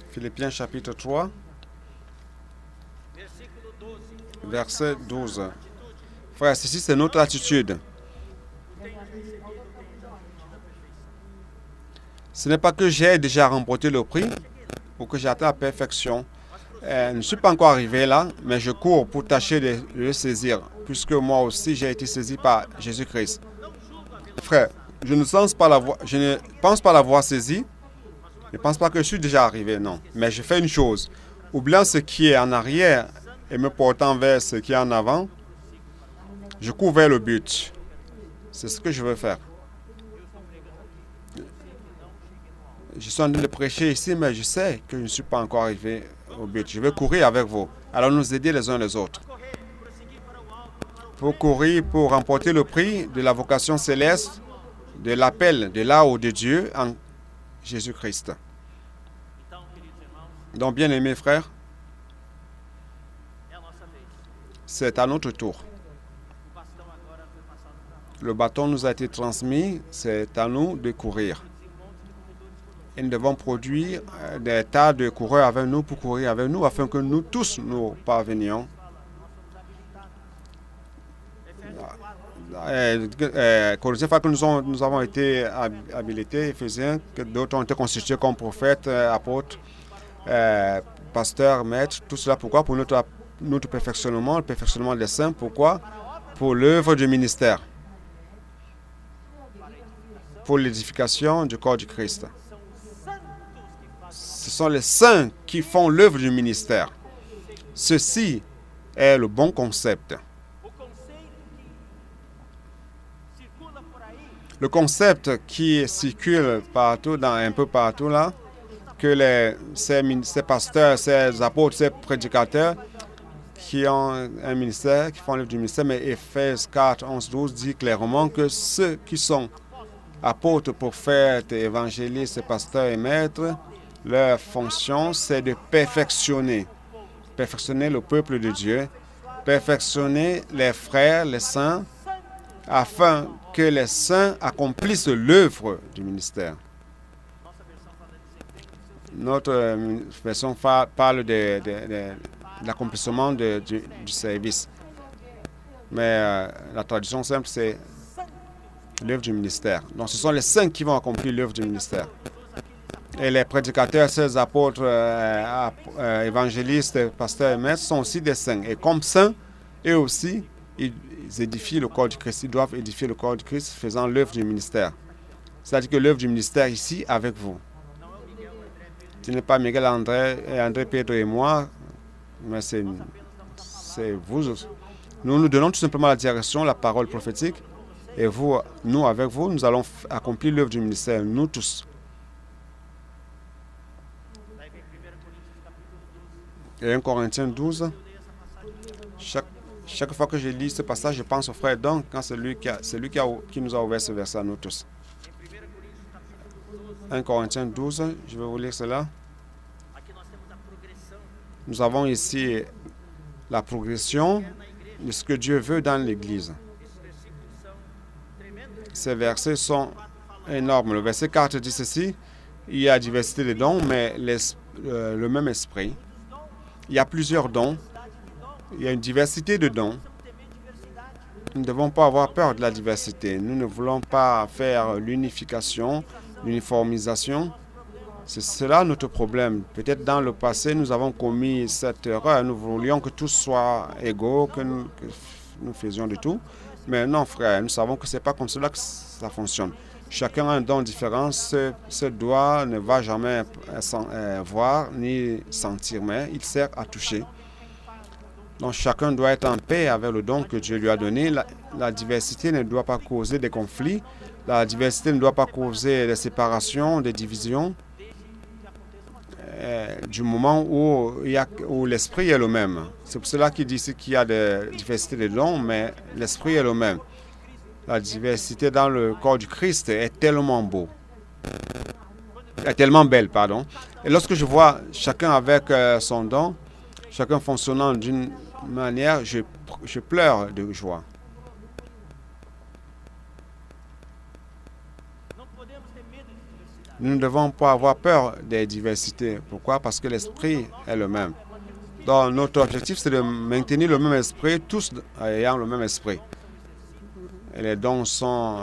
S1: Philippiens chapitre 3, verset 12. Frère, ceci c'est notre attitude. Ce n'est pas que j'ai déjà remporté le prix ou que j'atteins la perfection. Je ne suis pas encore arrivé là, mais je cours pour tâcher de le saisir, puisque moi aussi j'ai été saisi par Jésus-Christ. Frère, je ne pense pas l'avoir saisi. Je ne pense pas que je suis déjà arrivé, non. Mais je fais une chose. Oubliant ce qui est en arrière et me portant vers ce qui est en avant, je cours vers le but. C'est ce que je veux faire. Je suis en train de prêcher ici, mais je sais que je ne suis pas encore arrivé au but. Je veux courir avec vous. Alors nous aider les uns les autres. Pour courir, pour remporter le prix de la vocation céleste, de l'appel de là-haut de Dieu en Jésus-Christ. Donc, bien-aimés frères, c'est à notre tour. Le bâton nous a été transmis, c'est à nous de courir. Et nous devons produire des tas de coureurs avec nous pour courir avec nous, afin que nous tous nous parvenions. Corinthiens, que nous avons été habilités, Éphésiens, que d'autres ont été constitués comme prophètes, apôtres, pasteurs, maîtres, tout cela pourquoi? Pour notre perfectionnement, le perfectionnement des saints. Pourquoi? Pour l'œuvre du ministère. Pour l'édification du corps du Christ. Ce sont les saints qui font l'œuvre du ministère. Ceci est le bon concept. Le concept qui circule partout, un peu partout là, que ces pasteurs, ces apôtres, ces prédicateurs qui ont un ministère, qui font l'œuvre du ministère, mais Éphésiens 4, 11, 12 dit clairement que ceux qui sont apôtres, prophètes, évangélistes, pasteurs et maîtres, leur fonction, c'est de perfectionner le peuple de Dieu, perfectionner les frères, les saints, afin que les saints accomplissent l'œuvre du ministère. Notre version parle de l'accomplissement du service. Mais la traduction simple, c'est l'œuvre du ministère. Donc, ce sont les saints qui vont accomplir l'œuvre du ministère. Et les prédicateurs, ces apôtres, évangélistes, pasteurs et maîtres sont aussi des saints. Et comme saints, eux aussi, ils édifient le corps du Christ. Ils doivent édifier le corps du Christ faisant l'œuvre du ministère. C'est-à-dire que l'œuvre du ministère ici, avec vous. Ce n'est pas Miguel André, Pedro et moi, mais c'est vous. Nous nous donnons tout simplement la direction, la parole prophétique. Et vous, nous, avec vous, nous allons accomplir l'œuvre du ministère, nous tous. Et 1 Corinthiens 12, chaque fois que je lis ce passage, je pense au frère Dong, quand c'est lui qui nous a ouvert ce verset à nous tous. 1 Corinthiens 12, je vais vous lire cela. Nous avons ici la progression de ce que Dieu veut dans l'Église. Ces versets sont énormes. Le verset 4 dit ceci: il y a diversité de dons, mais le même esprit. Il y a plusieurs dons. Il y a une diversité de dons. Nous ne devons pas avoir peur de la diversité. Nous ne voulons pas faire l'unification, l'uniformisation. C'est cela notre problème. Peut-être dans le passé, nous avons commis cette erreur. Nous voulions que tous soient égaux, que nous faisions de tout. Mais non, frère, nous savons que ce n'est pas comme cela que ça fonctionne. Chacun a un don différent. Ce doigt ne va jamais voir ni sentir, mais il sert à toucher. Donc chacun doit être en paix avec le don que Dieu lui a donné. La diversité ne doit pas causer des conflits. La diversité ne doit pas causer des séparations, des divisions. Du moment où l'esprit est le même. C'est pour cela qu'il dit ici qu'il y a de diversité de dons, mais l'esprit est le même. La diversité dans le corps du Christ est tellement beau. Est tellement belle, pardon. Et lorsque je vois chacun avec son don, chacun fonctionnant d'une manière, je pleure de joie. Nous ne devons pas avoir peur des diversités. Pourquoi? Parce que l'esprit est le même. Donc, notre objectif, c'est de maintenir le même esprit, tous ayant le même esprit. Et les dons sont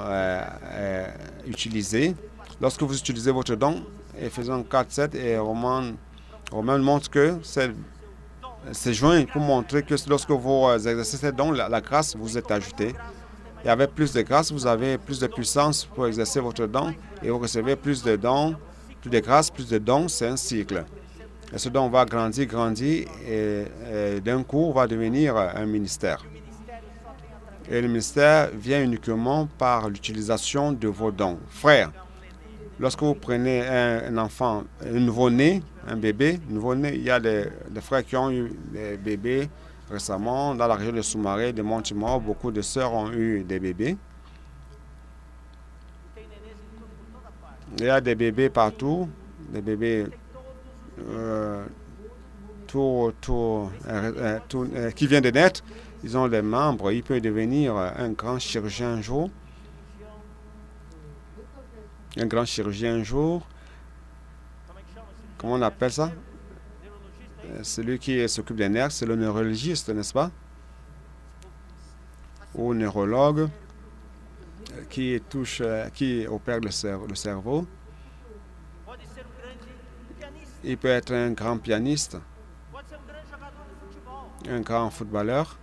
S1: utilisés. Lorsque vous utilisez votre don, Éphésiens 4:7 et Romains montrent que c'est joint pour montrer que lorsque vous exercez ces dons, la grâce vous est ajoutée. Et avec plus de grâce, vous avez plus de puissance pour exercer votre don et vous recevez plus de dons, plus de grâce, plus de dons. C'est un cycle. Et ce don va grandir et d'un coup va devenir un ministère. Et le ministère vient uniquement par l'utilisation de vos dons. Frères, lorsque vous prenez un enfant, un nouveau-né, un bébé, nouveau-né, il y a des frères qui ont eu des bébés récemment, dans la région de Soumaré, de Montemor, beaucoup de sœurs ont eu des bébés. Il y a des bébés partout, des bébés qui viennent de naître. Ils ont des membres. Il peut devenir un grand chirurgien un jour. Un grand chirurgien un jour. Comment on appelle ça? Celui qui s'occupe des nerfs, c'est le neurologiste, n'est-ce pas? Ou neurologue qui opère le cerveau. Il peut être un grand pianiste, un grand footballeur.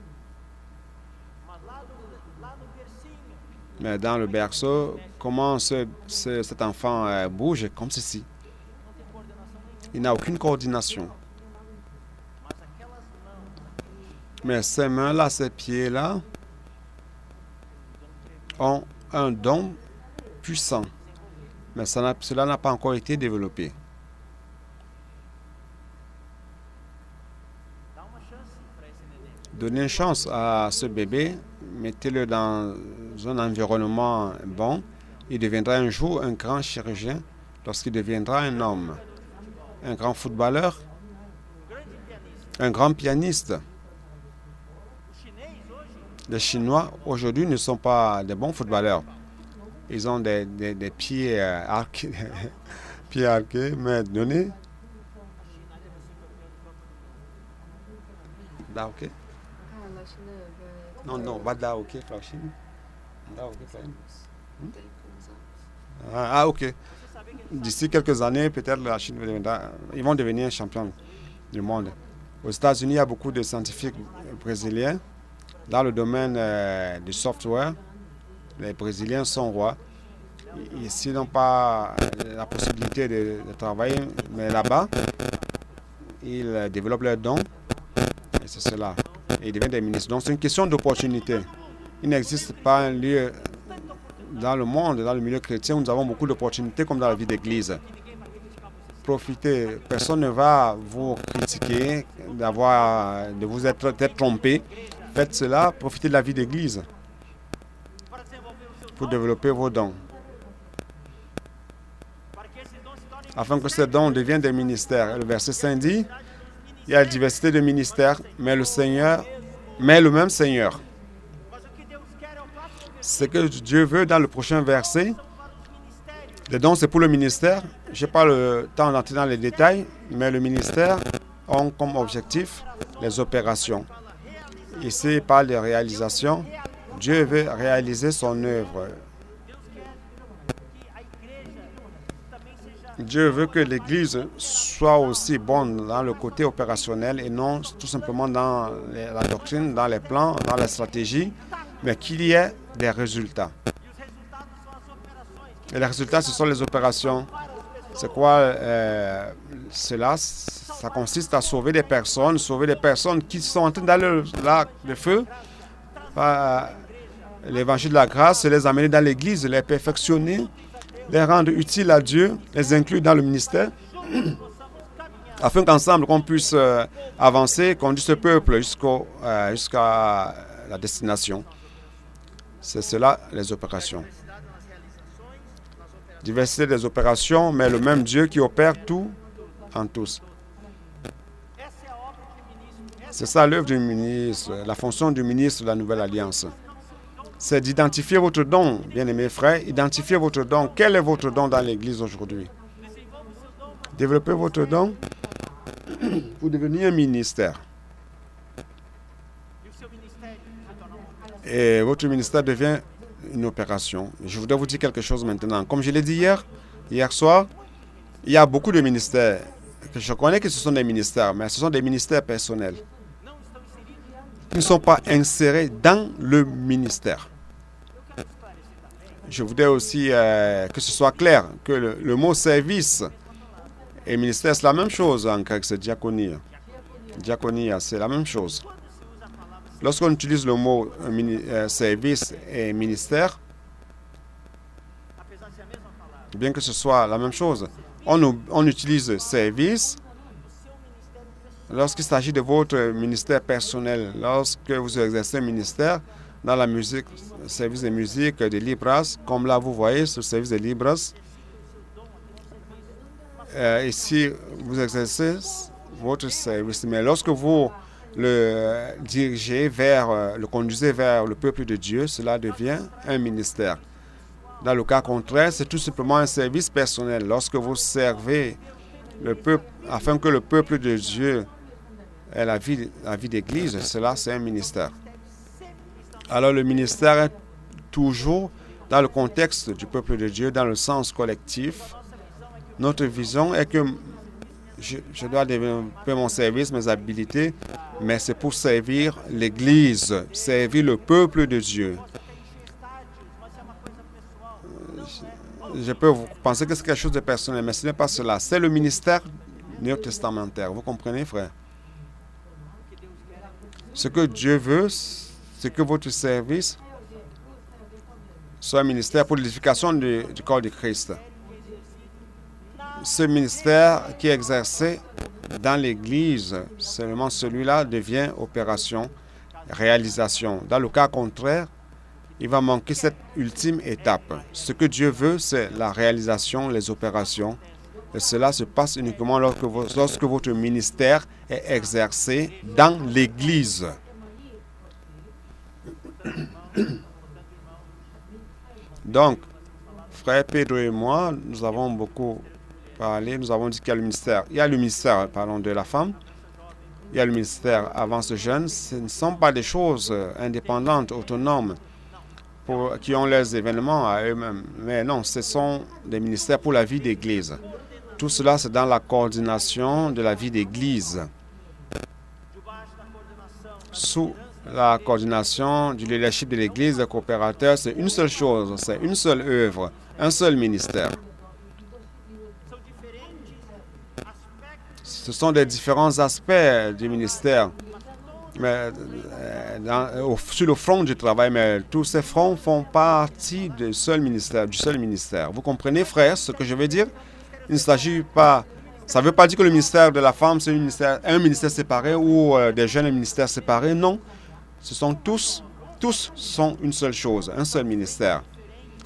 S1: Mais dans le berceau, comment cet enfant bouge comme ceci? Il n'a aucune coordination. Mais ces mains-là, ces pieds-là ont un don puissant. Mais cela n'a pas encore été développé. Donnez une chance à ce bébé, mettez-le dans un environnement bon. Il deviendra un jour un grand chirurgien lorsqu'il deviendra un homme. Un grand footballeur, un grand pianiste. Les Chinois, aujourd'hui, ne sont pas des bons footballeurs. Ils ont des pieds arqués, mais donnés. Da ok? Non, pas da ok, la Chine. Da ok, ok. D'ici quelques années, peut-être la Chine ils vont devenir champions du monde. Aux États-Unis, il y a beaucoup de scientifiques brésiliens. Dans le domaine du software, les Brésiliens sont rois. Ici, ils n'ont pas la possibilité de travailler, mais là-bas, ils développent leurs dons. Et c'est cela. Et ils deviennent des ministres. Donc, c'est une question d'opportunité. Il n'existe pas un lieu dans le monde, dans le milieu chrétien, où nous avons beaucoup d'opportunités comme dans la vie d'église. Profitez. Personne ne va vous critiquer de vous être trompé. Faites cela, profitez de la vie d'église pour développer vos dons. Afin que ces dons deviennent des ministères. Le verset 5 dit, il y a la diversité de ministères, mais le même Seigneur. Ce que Dieu veut dans le prochain verset, les dons, c'est pour le ministère. Je n'ai pas le temps d'entrer dans les détails, mais le ministère a comme objectif les opérations. Ici, il parle de réalisation. Dieu veut réaliser son œuvre. Dieu veut que l'Église soit aussi bonne dans le côté opérationnel et non tout simplement dans la doctrine, dans les plans, dans la stratégie, mais qu'il y ait des résultats. Et les résultats, ce sont les opérations. C'est quoi cela? Ça consiste à sauver des personnes qui sont en train d'aller le feu. L'évangile de la grâce, les amener dans l'Église, les perfectionner, les rendre utiles à Dieu, les inclure dans le ministère, afin qu'ensemble, qu'on puisse avancer, conduire ce peuple jusqu'à la destination. C'est cela, les opérations. Diversité des opérations, mais le même Dieu qui opère tout en tous. C'est ça l'œuvre du ministre, la fonction du ministre de la Nouvelle Alliance. C'est d'identifier votre don, bien-aimés frères. Identifiez votre don. Quel est votre don dans l'Église aujourd'hui? Développez votre don pour devenir un ministère. Et votre ministère devient une opération. Je voudrais vous dire quelque chose maintenant. Comme je l'ai dit hier soir, il y a beaucoup de ministères. Je connais que ce sont des ministères, mais ce sont des ministères personnels. Ils ne sont pas insérés dans le ministère. Je voudrais aussi que ce soit clair, que le mot service et ministère, c'est la même chose en grec, c'est diaconia. Diaconia, c'est la même chose. Lorsqu'on utilise le mot service et ministère, bien que ce soit la même chose, on utilise service lorsqu'il s'agit de votre ministère personnel. Lorsque vous exercez un ministère dans la musique, service de musique, de Libras, comme là vous voyez, ce service de Libras, ici vous exercez votre service. Mais lorsque vous le dirigez le conduisez vers le peuple de Dieu, cela devient un ministère. Dans le cas contraire, c'est tout simplement un service personnel. Lorsque vous servez le peuple, afin que le peuple de Dieu ait la vie d'église, cela c'est un ministère. Alors le ministère est toujours dans le contexte du peuple de Dieu, dans le sens collectif. Notre vision est que je dois développer mon service, mes habilités, mais c'est pour servir l'Église, servir le peuple de Dieu. Je peux vous penser que c'est quelque chose de personnel, mais ce n'est pas cela. C'est le ministère néo-testamentaire. Vous comprenez, frère? Ce que Dieu veut, c'est que votre service soit un ministère pour l'édification du corps de Christ. Ce ministère qui est exercé dans l'Église, seulement celui-là devient opération, réalisation. Dans le cas contraire, il va manquer cette ultime étape. Ce que Dieu veut, c'est la réalisation, les opérations. Et cela se passe uniquement lorsque votre ministère est exercé dans l'Église. Donc, frère Pedro et moi, nous avons beaucoup parlé. Nous avons dit qu'il y a le ministère. Il y a le ministère, parlons de la femme. Il y a le ministère Avance Jeune. Ce ne sont pas des choses indépendantes, autonomes, qui ont leurs événements à eux-mêmes. Mais non, ce sont des ministères pour la vie d'Église. Tout cela, c'est dans la coordination de la vie d'Église. Sous la coordination du leadership de l'Église, des coopérateurs, c'est une seule chose, c'est une seule œuvre, un seul ministère. Ce sont des différents aspects du ministère. Mais, sur le front du travail, mais tous ces fronts font partie du seul ministère. Vous comprenez, frères, ce que je veux dire? Il ne s'agit pas... Ça ne veut pas dire que le ministère de la femme, c'est un ministère séparé ou des jeunes, un ministère séparé. Non. Ce sont tous sont une seule chose, un seul ministère.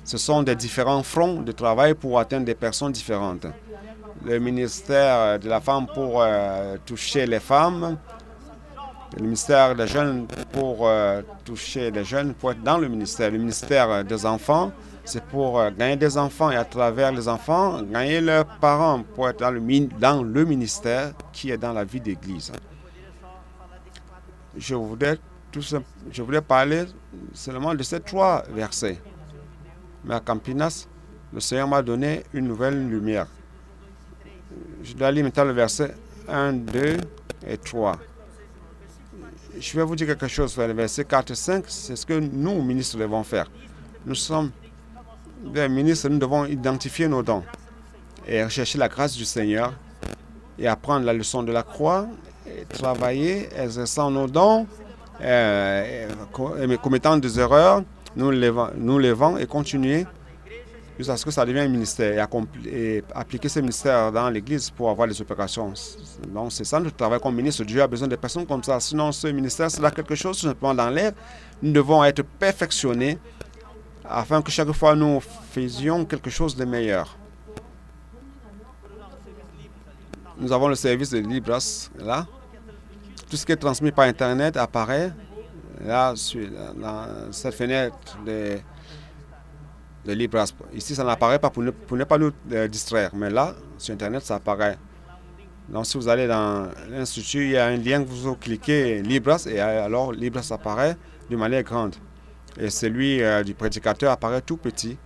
S1: Ce sont des différents fronts de travail pour atteindre des personnes différentes. Le ministère de la femme pour toucher les femmes, Le ministère des jeunes pour toucher les jeunes, pour être dans le ministère. Le ministère des enfants, c'est pour gagner des enfants et à travers les enfants, gagner leurs parents pour être dans le ministère qui est dans la vie d'Église. Je voulais parler seulement de ces 3 versets. Mais à Campinas, le Seigneur m'a donné une nouvelle lumière. Je dois lire maintenant le verset 1, 2 et 3. Je vais vous dire quelque chose. Le verset 4 et 5, c'est ce que nous, ministres, devons faire. Nous sommes des ministres, nous devons identifier nos dons et rechercher la grâce du Seigneur et apprendre la leçon de la croix, et travailler, exerçant nos dons, commettant des erreurs, nous levant et continuer jusqu'à ce que ça devienne un ministère et appliquer ce ministère dans l'Église pour avoir des opérations. Donc, c'est ça notre travail comme ministre. Dieu a besoin de personnes comme ça. Sinon, ce ministère, c'est là quelque chose tout simplement dans l'air. Nous devons être perfectionnés afin que chaque fois nous faisions quelque chose de meilleur. Nous avons le service de Libras, là. Tout ce qui est transmis par Internet apparaît là, dans cette fenêtre de Libras. Ici, ça n'apparaît pas pour ne pas nous distraire. Mais là, sur Internet, ça apparaît. Donc, si vous allez dans l'Institut, il y a un lien que vous cliquez Libras et alors Libras apparaît de manière grande. Et celui du prédicateur apparaît tout petit.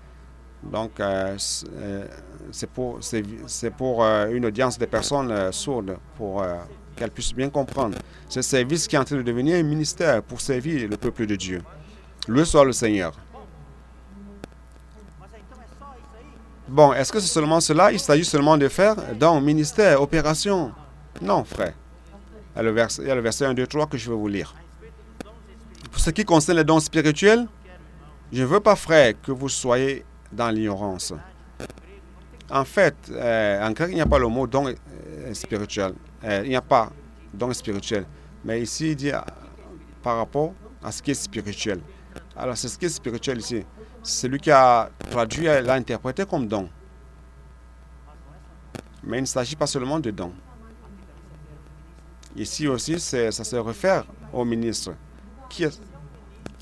S1: Donc, c'est pour une audience de personnes sourdes, pour qu'elles puissent bien comprendre. C'est un service qui est en train de devenir un ministère pour servir le peuple de Dieu. Loué soit le Seigneur. Bon, est-ce que c'est seulement cela? Il s'agit seulement de faire dans ministère, opération? Non, frère. Il y a le verset 1, 2, 3 que je vais vous lire. Pour ce qui concerne les dons spirituels, je ne veux pas, frère, que vous soyez dans l'ignorance. En fait, en grec, il n'y a pas le mot don spirituel. Il n'y a pas don spirituel. Mais ici, il dit par rapport à ce qui est spirituel. Alors, c'est ce qui est spirituel ici. Celui qui a traduit l'a interprété comme don. Mais il ne s'agit pas seulement de don. Ici aussi, ça se réfère au ministre. Qui est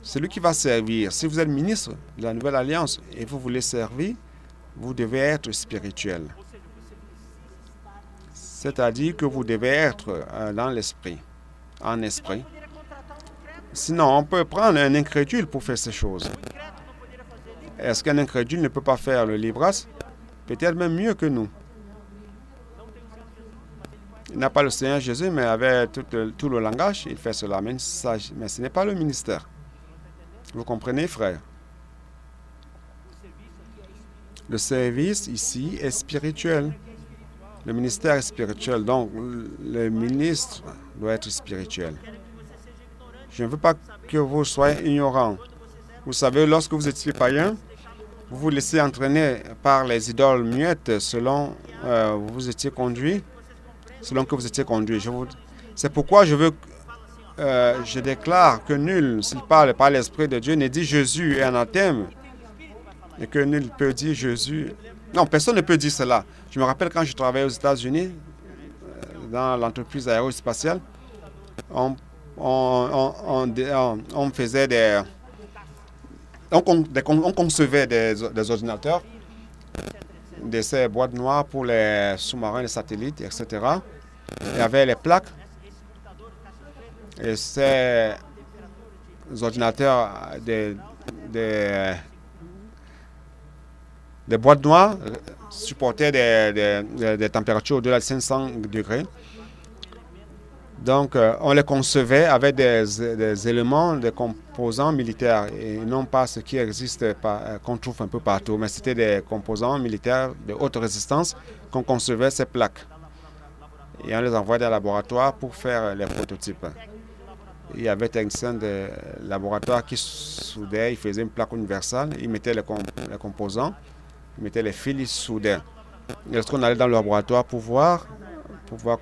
S1: celui qui va servir. Si vous êtes ministre de la Nouvelle Alliance et vous voulez servir, vous devez être spirituel. C'est-à-dire que vous devez être dans l'esprit, en esprit. Sinon, on peut prendre un incrédule pour faire ces choses. Est-ce qu'un incrédule ne peut pas faire le Libras? Peut-être même mieux que nous. Il n'a pas le Seigneur Jésus, mais avec tout le langage, il fait cela. Mais ce n'est pas le ministère. Vous comprenez, frère? Le service ici est spirituel. Le ministère est spirituel. Donc, le ministre doit être spirituel. Je ne veux pas que vous soyez ignorants. Vous savez, lorsque vous étiez païen, vous vous laissez entraîner par les idoles muettes selon vous étiez conduit, selon que vous étiez conduit. C'est pourquoi je déclare que nul, s'il parle par l'Esprit de Dieu, ne dit Jésus est anathème. Et que nul peut dire Jésus. Non, personne ne peut dire cela. Je me rappelle quand je travaillais aux États-Unis, dans l'entreprise aérospatiale, on faisait on concevait des ordinateurs, de ces boîtes noires pour les sous-marins, les satellites, etc. Il y avait les plaques. Et ces ordinateurs des boîtes noires supportaient des températures au-delà de 500 degrés. Donc, on les concevait avec des éléments, des composants militaires et non pas ce qui existe, qu'on trouve un peu partout, mais c'était des composants militaires de haute résistance qu'on concevait ces plaques. Et on les envoyait dans le laboratoire pour faire les prototypes. Il y avait des techniciens de laboratoire qui soudaient, ils faisaient une plaque universelle, ils mettaient les composants, ils mettaient les fils, ils soudaient. Et lorsqu'on allait dans le laboratoire pour voir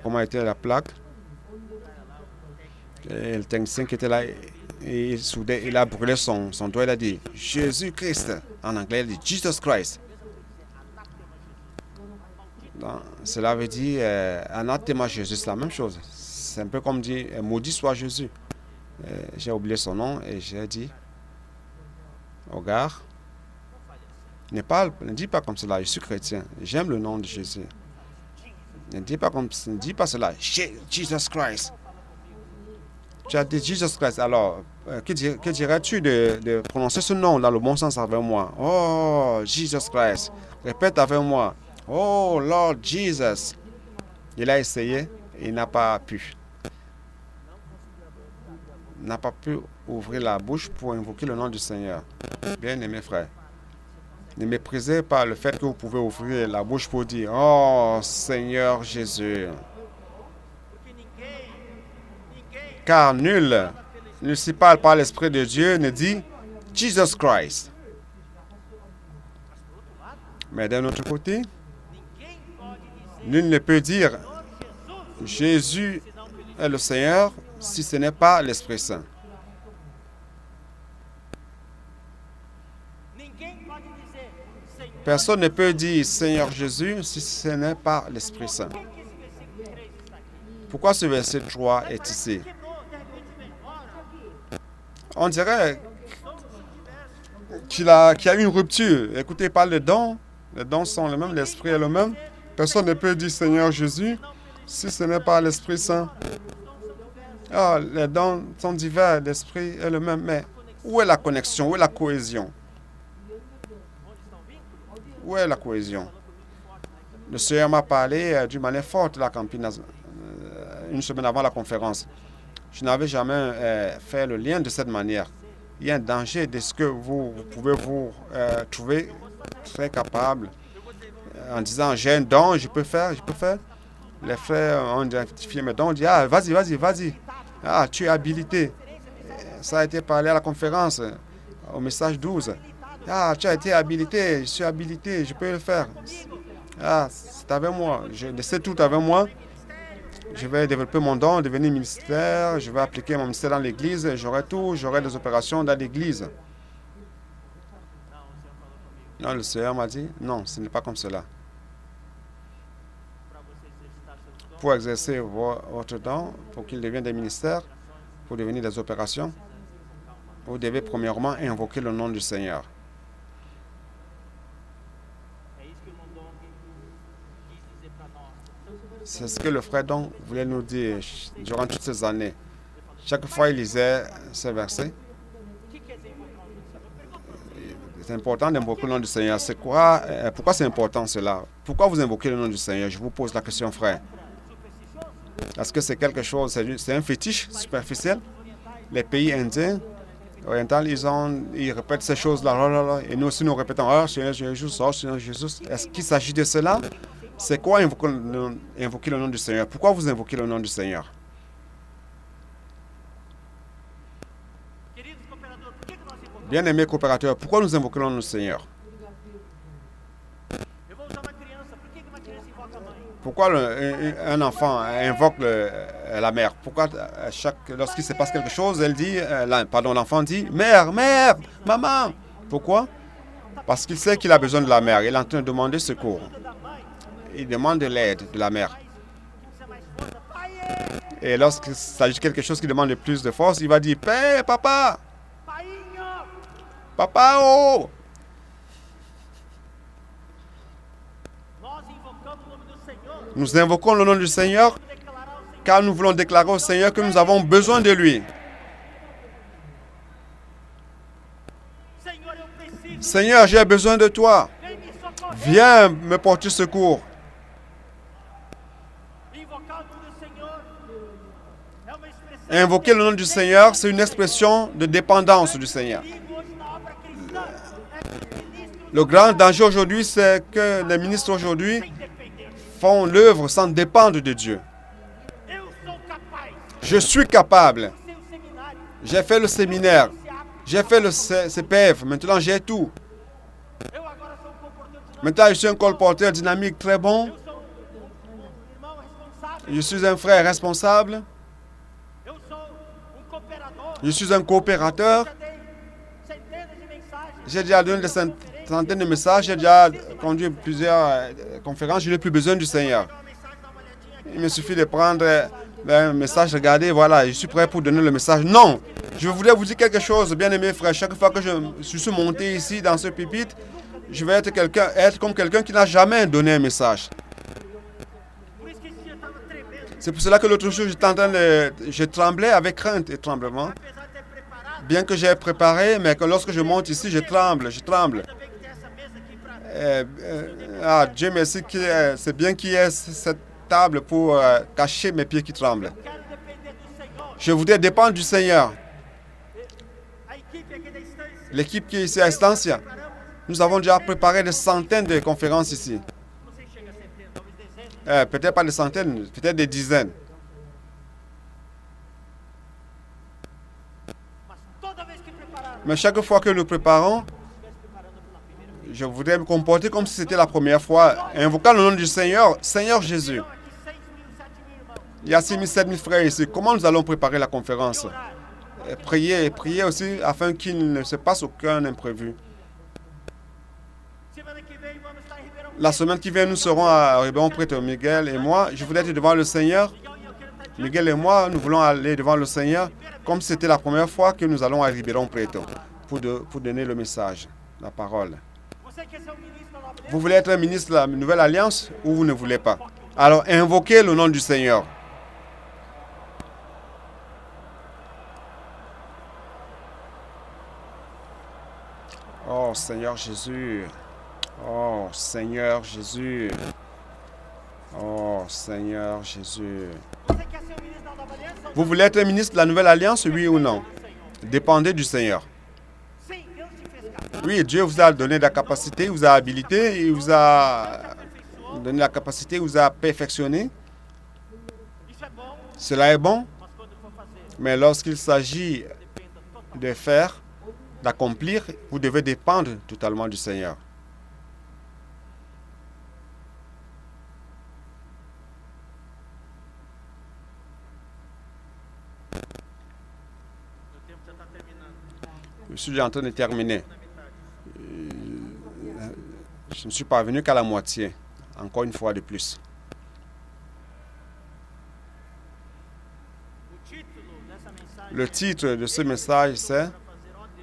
S1: comment était la plaque, et le technicien qui était là, il a brûlé son doigt, il a dit « Jésus-Christ ». En anglais, il dit « Jesus Christ ». Cela veut dire « Anathema Jésus », c'est la même chose. c'est un peu comme dire « Maudit soit Jésus ». J'ai oublié son nom et j'ai dit au gars, ne dis pas comme cela, je suis chrétien, j'aime le nom de Jésus. Ne dis pas cela, Jesus Christ. Tu as dit Jesus Christ, alors que dirais-tu de prononcer ce nom dans le bon sens avec moi? Oh, Jesus Christ. Répète avec moi. Oh, Lord Jesus. Il a essayé, il n'a pas pu. Il n'a pas pu ouvrir la bouche pour invoquer le nom du Seigneur. Bien-aimés frères, ne méprisez pas le fait que vous pouvez ouvrir la bouche pour dire « Oh, Seigneur Jésus ». Car nul ne s'y parle par l'Esprit de Dieu ne dit « Jesus Christ ». Mais d'un autre côté, nul ne peut dire « Jésus est le Seigneur » si ce n'est pas l'Esprit Saint. Personne ne peut dire Seigneur Jésus si ce n'est pas l'Esprit Saint. Pourquoi ce verset 3 est ici? On dirait qu'il y a eu une rupture. Écoutez, pas les dons. Les dons sont les mêmes, l'Esprit est le même. Personne ne peut dire Seigneur Jésus si ce n'est pas l'Esprit Saint. Ah, les dons sont divers, l'Esprit est le même. Mais où est la connexion? Où est la cohésion? Où est la cohésion? Le Seigneur m'a parlé d'une manière forte de la campagne une semaine avant la conférence. Je n'avais jamais fait le lien de cette manière. Il y a un danger de ce que vous pouvez vous trouver très capable en disant j'ai un don, je peux faire. Les frères ont identifié mes dons, on dit ah, vas-y. Ah, tu es habilité. Ça a été parlé à la conférence, au message 12. Ah, tu as été habilité, je suis habilité, je peux le faire. Ah, c'est avec moi, je sais tout avec moi. Je vais développer mon don, devenir ministère, je vais appliquer mon ministère dans l'église, j'aurai tout, j'aurai des opérations dans l'église. Non, le Seigneur m'a dit, non, ce n'est pas comme cela. Pour exercer votre don, pour qu'il devienne des ministères, pour devenir des opérations, vous devez premièrement invoquer le nom du Seigneur. C'est ce que le frère Don voulait nous dire durant toutes ces années. Chaque fois, il lisait ces versets. C'est important d'invoquer le nom du Seigneur. C'est quoi? Pourquoi c'est important cela? Pourquoi vous invoquez le nom du Seigneur? Je vous pose la question, frère. Est-ce que c'est quelque chose, c'est un fétiche superficiel? Les pays indiens, orientaux, ils répètent ces choses-là, et nous aussi nous répétons, oh Seigneur Jésus, oh Seigneur Jésus. Est-ce qu'il s'agit de cela? C'est quoi invoquer le nom du Seigneur? Pourquoi vous invoquez le nom du Seigneur? Bien-aimés coopérateurs, pourquoi nous invoquons le nom du Seigneur? Pourquoi un enfant invoque la mère? Pourquoi lorsqu'il se passe quelque chose, l'enfant dit « Mère, maman ». Pourquoi? Parce qu'il sait qu'il a besoin de la mère. Il est en train de demander secours. Il demande de l'aide de la mère. Et lorsqu'il s'agit de quelque chose qui demande plus de force, il va dire « Père, papa !»« Papa, oh !» Nous invoquons le nom du Seigneur car nous voulons déclarer au Seigneur que nous avons besoin de lui. Seigneur, j'ai besoin de toi. Viens me porter secours. Invoquer le nom du Seigneur, c'est une expression de dépendance du Seigneur. Le grand danger aujourd'hui, c'est que les ministres aujourd'hui font l'œuvre sans dépendre de Dieu. Je suis capable. J'ai fait le séminaire. J'ai fait le CPF. Maintenant, j'ai tout. Maintenant, je suis un colporteur dynamique très bon. Je suis un frère responsable. Je suis un coopérateur. J'ai déjà donné des centaines de messages. J'ai déjà conduit plusieurs conférences. Je n'ai plus besoin du Seigneur. Il me suffit de prendre Un message, regardez, voilà, je suis prêt pour donner le message. Non, je voudrais vous dire quelque chose, bien-aimés frères. Chaque fois que je suis monté ici dans ce pupitre, je vais être comme quelqu'un qui n'a jamais donné un message. C'est pour cela que l'autre jour, je tremblais avec crainte et tremblement. Bien que j'ai préparé, mais que lorsque je monte ici, je tremble. Dieu merci, c'est bien qu'il y ait cette table pour cacher mes pieds qui tremblent. Je voudrais dépendre du Seigneur. L'équipe qui est ici à Estancia, nous avons déjà préparé des centaines de conférences ici. Peut-être pas des centaines, peut-être des dizaines. Mais chaque fois que nous préparons, je voudrais me comporter comme si c'était la première fois, invoquant le nom du Seigneur, Seigneur Jésus. Il y a 6 000, 7 000 frères ici. Comment nous allons préparer la conférence? Prier aussi afin qu'il ne se passe aucun imprévu. La semaine qui vient, nous serons à Ribeirão Preto. Miguel et moi, je voulais être devant le Seigneur. Miguel et moi, nous voulons aller devant le Seigneur comme si c'était la première fois que nous allons à Ribeirão Preto pour donner le message, la parole. Vous voulez être un ministre de la Nouvelle Alliance ou vous ne voulez pas? Alors, invoquez le nom du Seigneur. Oh, Seigneur Jésus. Oh, Seigneur Jésus. Oh, Seigneur Jésus. Vous voulez être un ministre de la Nouvelle Alliance, oui ou non? Dépendez du Seigneur. Oui, Dieu vous a donné la capacité, vous a habilité, il vous a donné la capacité, il vous a perfectionné. Cela est bon, mais lorsqu'il s'agit de faire, d'accomplir, vous devez dépendre totalement du Seigneur. Je suis en train de terminer. Je ne suis pas venu qu'à la moitié, encore une fois de plus. Le titre de ce message, c'est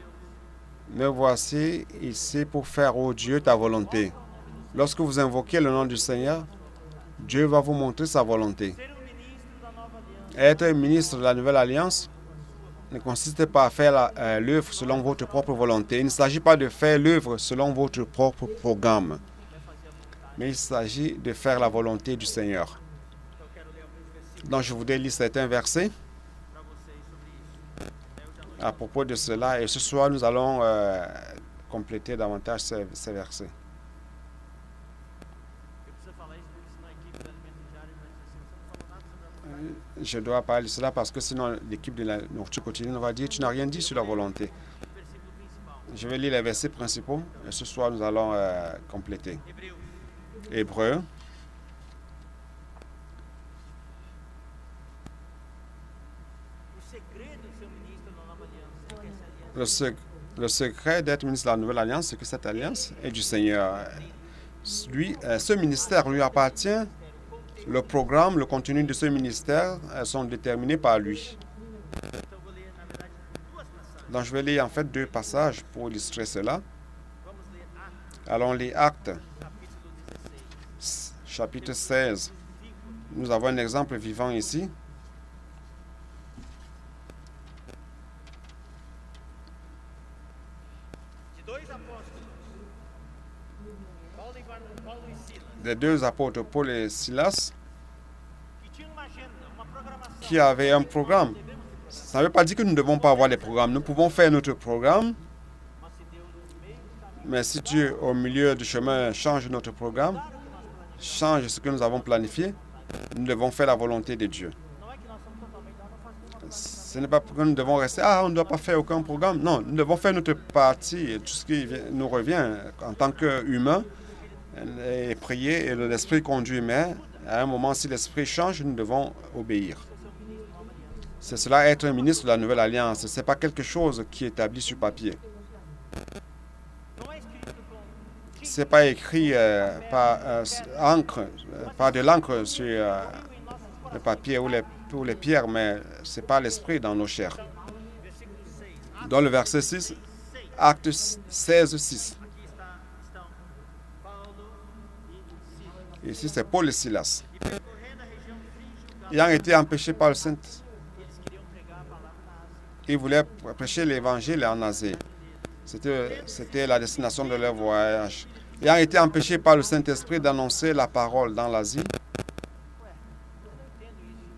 S1: « Me voici ici pour faire, ô Dieu, ta volonté ». Lorsque vous invoquez le nom du Seigneur, Dieu va vous montrer sa volonté. Être ministre de la Nouvelle Alliance ne consiste pas à faire l'œuvre selon votre propre volonté. Il ne s'agit pas de faire l'œuvre selon votre propre programme, mais il s'agit de faire la volonté du Seigneur. Donc, je voudrais lire certains versets à propos de cela, et ce soir, nous allons compléter davantage ces versets. Je dois parler de cela parce que sinon l'équipe de la nourriture quotidienne va dire « Tu n'as rien dit sur la volonté ». Je vais lire les versets principaux et ce soir nous allons compléter. Hébreux. Le secret d'être ministre de la Nouvelle Alliance, c'est que cette alliance est du Seigneur. Ce ministère lui appartient. Le programme, le contenu de ce ministère sont déterminés par lui. Donc, je vais lire en fait 2 passages pour illustrer cela. Allons lire Actes, chapitre 16. Nous avons un exemple vivant ici. Des 2 apôtres, Paul et Silas, qui avaient un programme. Ça ne veut pas dire que nous ne devons pas avoir des programmes. Nous pouvons faire notre programme, mais si Dieu, au milieu du chemin, change notre programme, change ce que nous avons planifié, nous devons faire la volonté de Dieu. Ce n'est pas que nous devons rester, on ne doit pas faire aucun programme. Non, nous devons faire notre partie, tout ce qui nous revient en tant qu'humains, et prier, et l'Esprit conduit. Mais à un moment, si l'Esprit change, nous devons obéir. C'est cela, être un ministre de la Nouvelle Alliance. Ce n'est pas quelque chose qui est établi sur papier. Ce n'est pas écrit par de l'encre sur le papier ou tous les pierres, mais ce n'est pas l'esprit dans nos chairs. Dans le verset 6, Acte 16, 6. Ici, c'est Paul et Silas. Ayant été empêchés par le Saint, ils voulaient prêcher l'évangile en Asie. C'était la destination de leur voyage. Ayant été empêchés par le Saint-Esprit d'annoncer la parole dans l'Asie.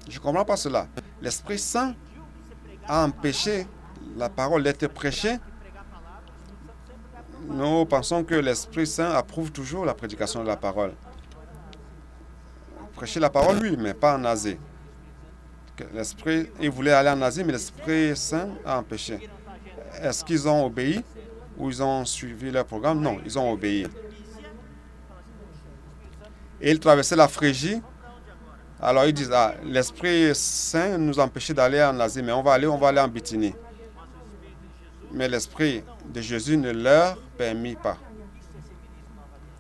S1: Je ne comprends pas cela. L'Esprit Saint a empêché la parole d'être prêchée. Nous pensons que l'Esprit Saint approuve toujours la prédication de la parole. Prêcher la parole, oui, mais pas en Asie. L'Esprit, ils voulaient aller en Asie, mais l'Esprit Saint a empêché. Est-ce qu'ils ont obéi ou ils ont suivi leur programme? Non, ils ont obéi. Et ils traversaient la Phrygie. Alors ils disent, l'Esprit Saint nous a empêché d'aller en Asie, mais on va aller en Bithynie. Mais l'Esprit de Jésus ne leur permit pas.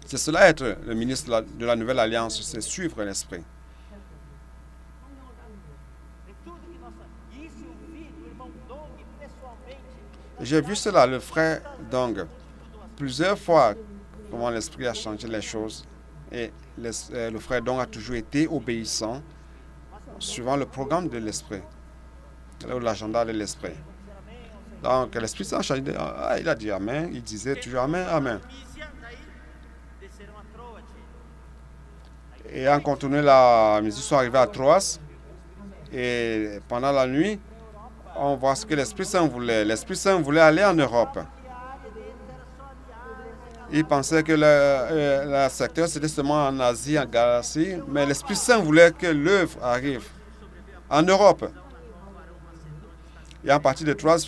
S1: C'est cela être le ministre de la Nouvelle Alliance, c'est suivre l'Esprit. J'ai vu cela, le frère Dong, plusieurs fois, comment l'Esprit a changé les choses. Et le frère Dong a toujours été obéissant, suivant le programme de l'Esprit, ou l'agenda de l'Esprit. Donc, l'Esprit Saint a changé. Il a dit Amen. Il disait toujours Amen, Amen. Et en continuant la musique, ils sont arrivés à Troas. Et pendant la nuit, on voit ce que l'Esprit Saint voulait. L'Esprit Saint voulait aller en Europe. Il pensait que le secteur, c'était seulement en Asie, en Galatie. Mais l'Esprit Saint voulait que l'œuvre arrive en Europe. Et à partir de Troas,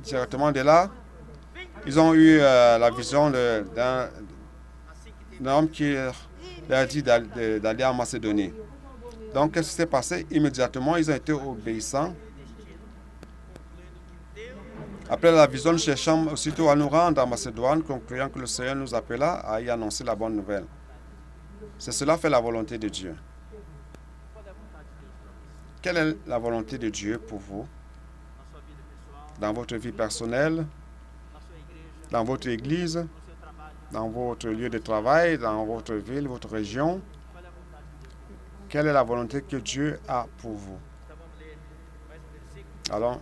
S1: directement de là, ils ont eu la vision d'un homme qui leur a dit d'aller en Macédonie. Donc, qu'est-ce qui s'est passé? Immédiatement, ils ont été obéissants. Après la vision, nous cherchons aussitôt à nous rendre en Macédoine, concluant que le Seigneur nous appela à y annoncer la bonne nouvelle. C'est cela fait la volonté de Dieu. Quelle est la volonté de Dieu pour vous? Dans votre vie personnelle, dans votre église, dans votre lieu de travail, dans votre ville, votre région. Quelle est la volonté que Dieu a pour vous? Allons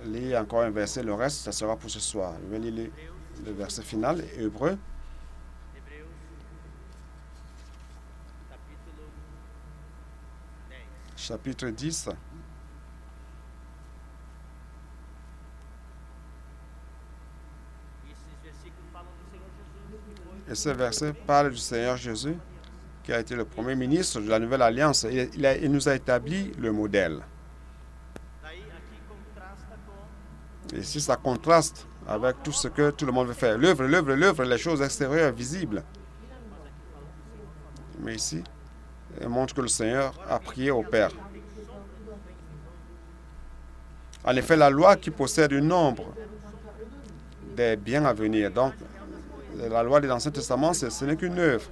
S1: lire encore un verset, le reste, ça sera pour ce soir. Je vais lire le verset final, Hébreux. Chapitre 10. Et ce verset parle du Seigneur Jésus, qui a été le premier ministre de la Nouvelle Alliance. Il nous a établi le modèle. Et si ça contraste avec tout ce que tout le monde veut faire, l'œuvre, les choses extérieures visibles. Mais ici, il montre que le Seigneur a prié au Père. En effet, la loi qui possède un nombre des biens à venir. Donc, la loi de l'Ancien Testament, ce n'est qu'une œuvre.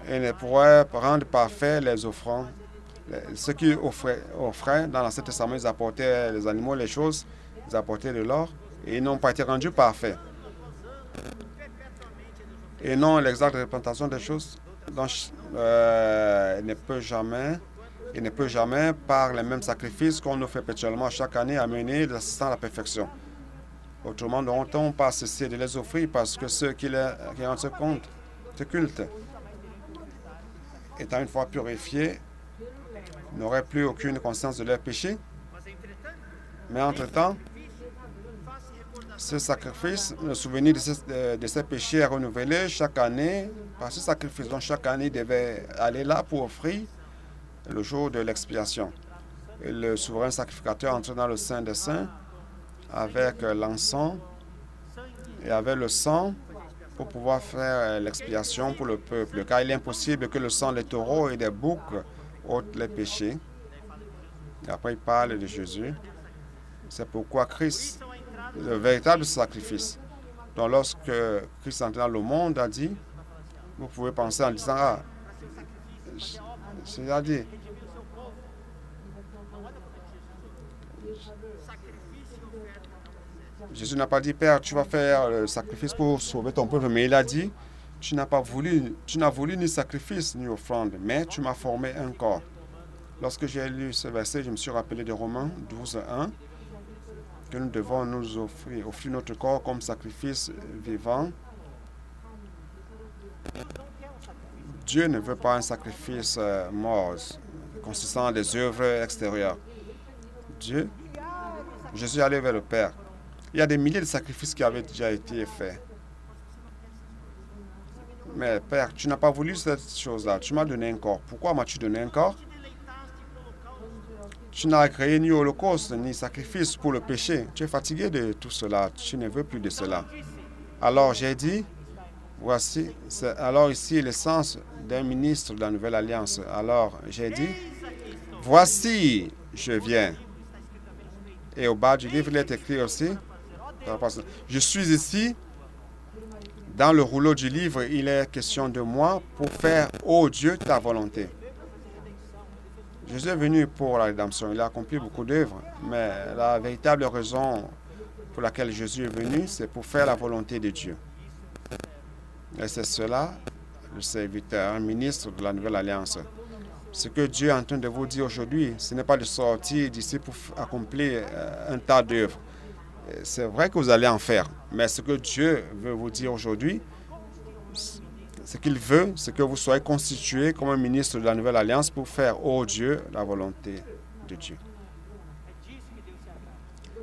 S1: Elle ne pourrait rendre parfaits les offrandes. Ceux qui offraient dans l'Ancien Testament, ils apportaient les animaux, les choses, ils apportaient de l'or, et ils n'ont pas été rendus parfaits. Et non l'exacte représentation des choses. Donc, il ne peut jamais, par les mêmes sacrifices qu'on offre perpétuellement chaque année, amener l'assistant à la perfection. Autrement, n'auront-on pas cessé de les offrir parce que ceux qui en ce compte, ce culte, étant une fois purifiés, n'auraient plus aucune conscience de leur péché. Mais entre-temps, ce sacrifice, le souvenir de ces péchés est renouvelé chaque année par ce sacrifice. Donc chaque année, il devait aller là pour offrir le jour de l'expiation. Et le souverain sacrificateur entrait dans le Saint des Saints avec l'encens et avec le sang pour pouvoir faire l'expiation pour le peuple. Car il est impossible que le sang des taureaux et des boucs ôte les péchés. Et après, il parle de Jésus. C'est pourquoi Christ, le véritable sacrifice. Donc, lorsque Christ est entré dans le monde, a dit, vous pouvez penser en disant, C'est-à-dire, Jésus n'a pas dit, Père, tu vas faire le sacrifice pour sauver ton peuple, mais il a dit, tu n'as voulu ni sacrifice ni offrande, mais tu m'as formé un corps. Lorsque j'ai lu ce verset, je me suis rappelé de Romains 12:1, que nous devons nous offrir notre corps comme sacrifice vivant. Dieu ne veut pas un sacrifice mort, consistant des œuvres extérieures. Jésus est allé vers le Père. Il y a des milliers de sacrifices qui avaient déjà été faits. Mais Père, tu n'as pas voulu cette chose-là. Tu m'as donné un corps. Pourquoi m'as-tu donné un corps? Tu n'as créé ni holocauste, ni sacrifice pour le péché. Tu es fatigué de tout cela. Tu ne veux plus de cela. Alors j'ai dit, voici, alors ici l'essence d'un ministre de la Nouvelle Alliance. Alors j'ai dit, voici, je viens. Et au bas du livre, il est écrit aussi, je suis ici. Dans le rouleau du livre, il est question de moi pour faire, ô Dieu, ta volonté. Jésus est venu pour la rédemption. Il a accompli beaucoup d'œuvres, mais la véritable raison pour laquelle Jésus est venu, c'est pour faire la volonté de Dieu. Et c'est cela, le serviteur, un ministre de la Nouvelle Alliance. Ce que Dieu est en train de vous dire aujourd'hui, ce n'est pas de sortir d'ici pour accomplir un tas d'œuvres. C'est vrai que vous allez en faire, mais ce que Dieu veut vous dire aujourd'hui, ce qu'il veut, c'est que vous soyez constitué comme un ministre de la Nouvelle Alliance pour faire, ô Dieu, la volonté de Dieu.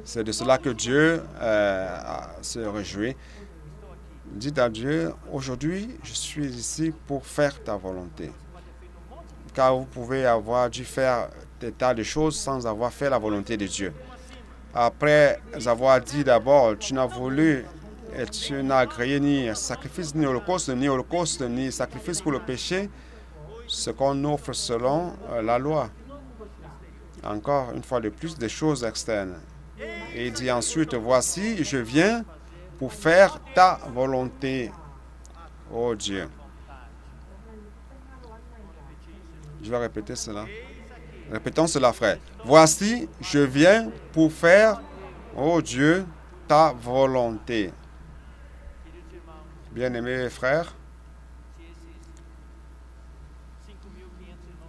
S1: C'est de cela que Dieu se réjouit. Dites à Dieu, aujourd'hui, je suis ici pour faire ta volonté. Car vous pouvez avoir dû faire des tas de choses sans avoir fait la volonté de Dieu. Après avoir dit d'abord, tu n'as voulu et tu n'as agréé ni sacrifice, ni holocauste, ni sacrifice pour le péché, ce qu'on offre selon la loi. Encore une fois de plus, des choses externes. Et il dit ensuite, voici, je viens pour faire ta volonté, ô Dieu. Je vais répéter cela. Répétons cela, frère. Voici, je viens pour faire, ô Dieu, ta volonté. Bien-aimés frères,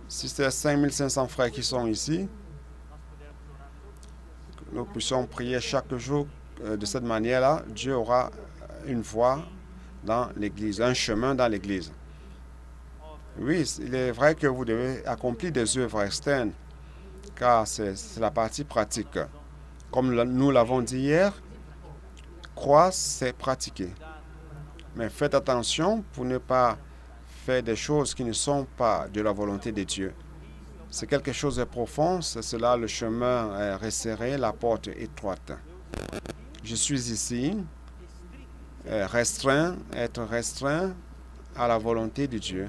S1: si c'est 5500 frères qui sont ici, nous puissions prier chaque jour de cette manière-là, Dieu aura une voie dans l'Église, un chemin dans l'Église. Oui, il est vrai que vous devez accomplir des œuvres externes, car c'est la partie pratique. Comme nous l'avons dit hier, croire, c'est pratiquer. Mais faites attention pour ne pas faire des choses qui ne sont pas de la volonté de Dieu. C'est quelque chose de profond, c'est cela le chemin resserré, la porte étroite. Je suis ici, être restreint à la volonté de Dieu.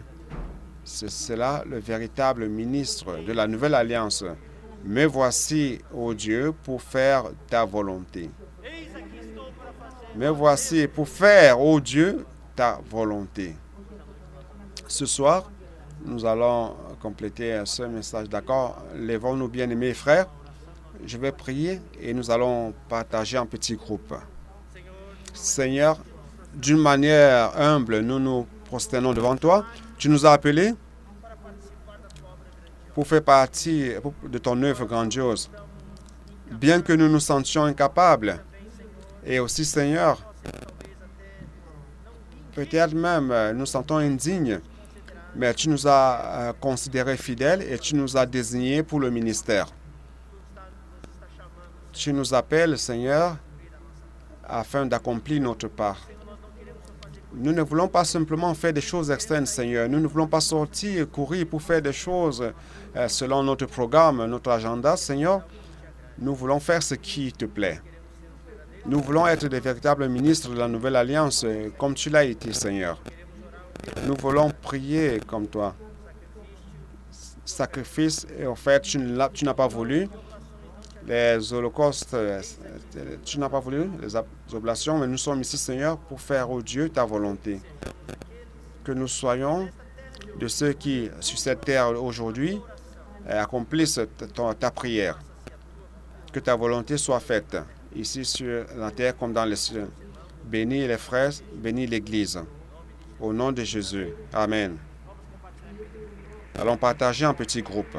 S1: C'est cela le véritable ministre de la Nouvelle Alliance. Me voici, ô Dieu, pour faire ta volonté. Me voici pour faire, ô Dieu, ta volonté. Ce soir, nous allons compléter ce message. D'accord? Lèvons-nous, bien-aimés frères. Je vais prier et nous allons partager en petits groupes. Seigneur, d'une manière humble, nous nous prosternons devant toi. Tu nous as appelés pour faire partie de ton œuvre grandiose. Bien que nous nous sentions incapables, et aussi, Seigneur, peut-être même nous sentons indignes, mais tu nous as considérés fidèles et tu nous as désignés pour le ministère. Tu nous appelles, Seigneur, afin d'accomplir notre part. Nous ne voulons pas simplement faire des choses externes, Seigneur. Nous ne voulons pas sortir, courir pour faire des choses selon notre programme, notre agenda, Seigneur. Nous voulons faire ce qui te plaît. Nous voulons être des véritables ministres de la Nouvelle Alliance, comme tu l'as été, Seigneur. Nous voulons prier comme toi. Sacrifice et offerte, tu n'as pas voulu. Les holocaustes, tu n'as pas voulu. Les oblations, mais nous sommes ici, Seigneur, pour faire, ô Dieu, ta volonté. Que nous soyons de ceux qui, sur cette terre aujourd'hui, accomplissent ta prière. Que ta volonté soit faite, ici sur la terre comme dans les cieux. Bénis les frères, bénis l'Église. Au nom de Jésus. Amen. Allons partager en petits groupes.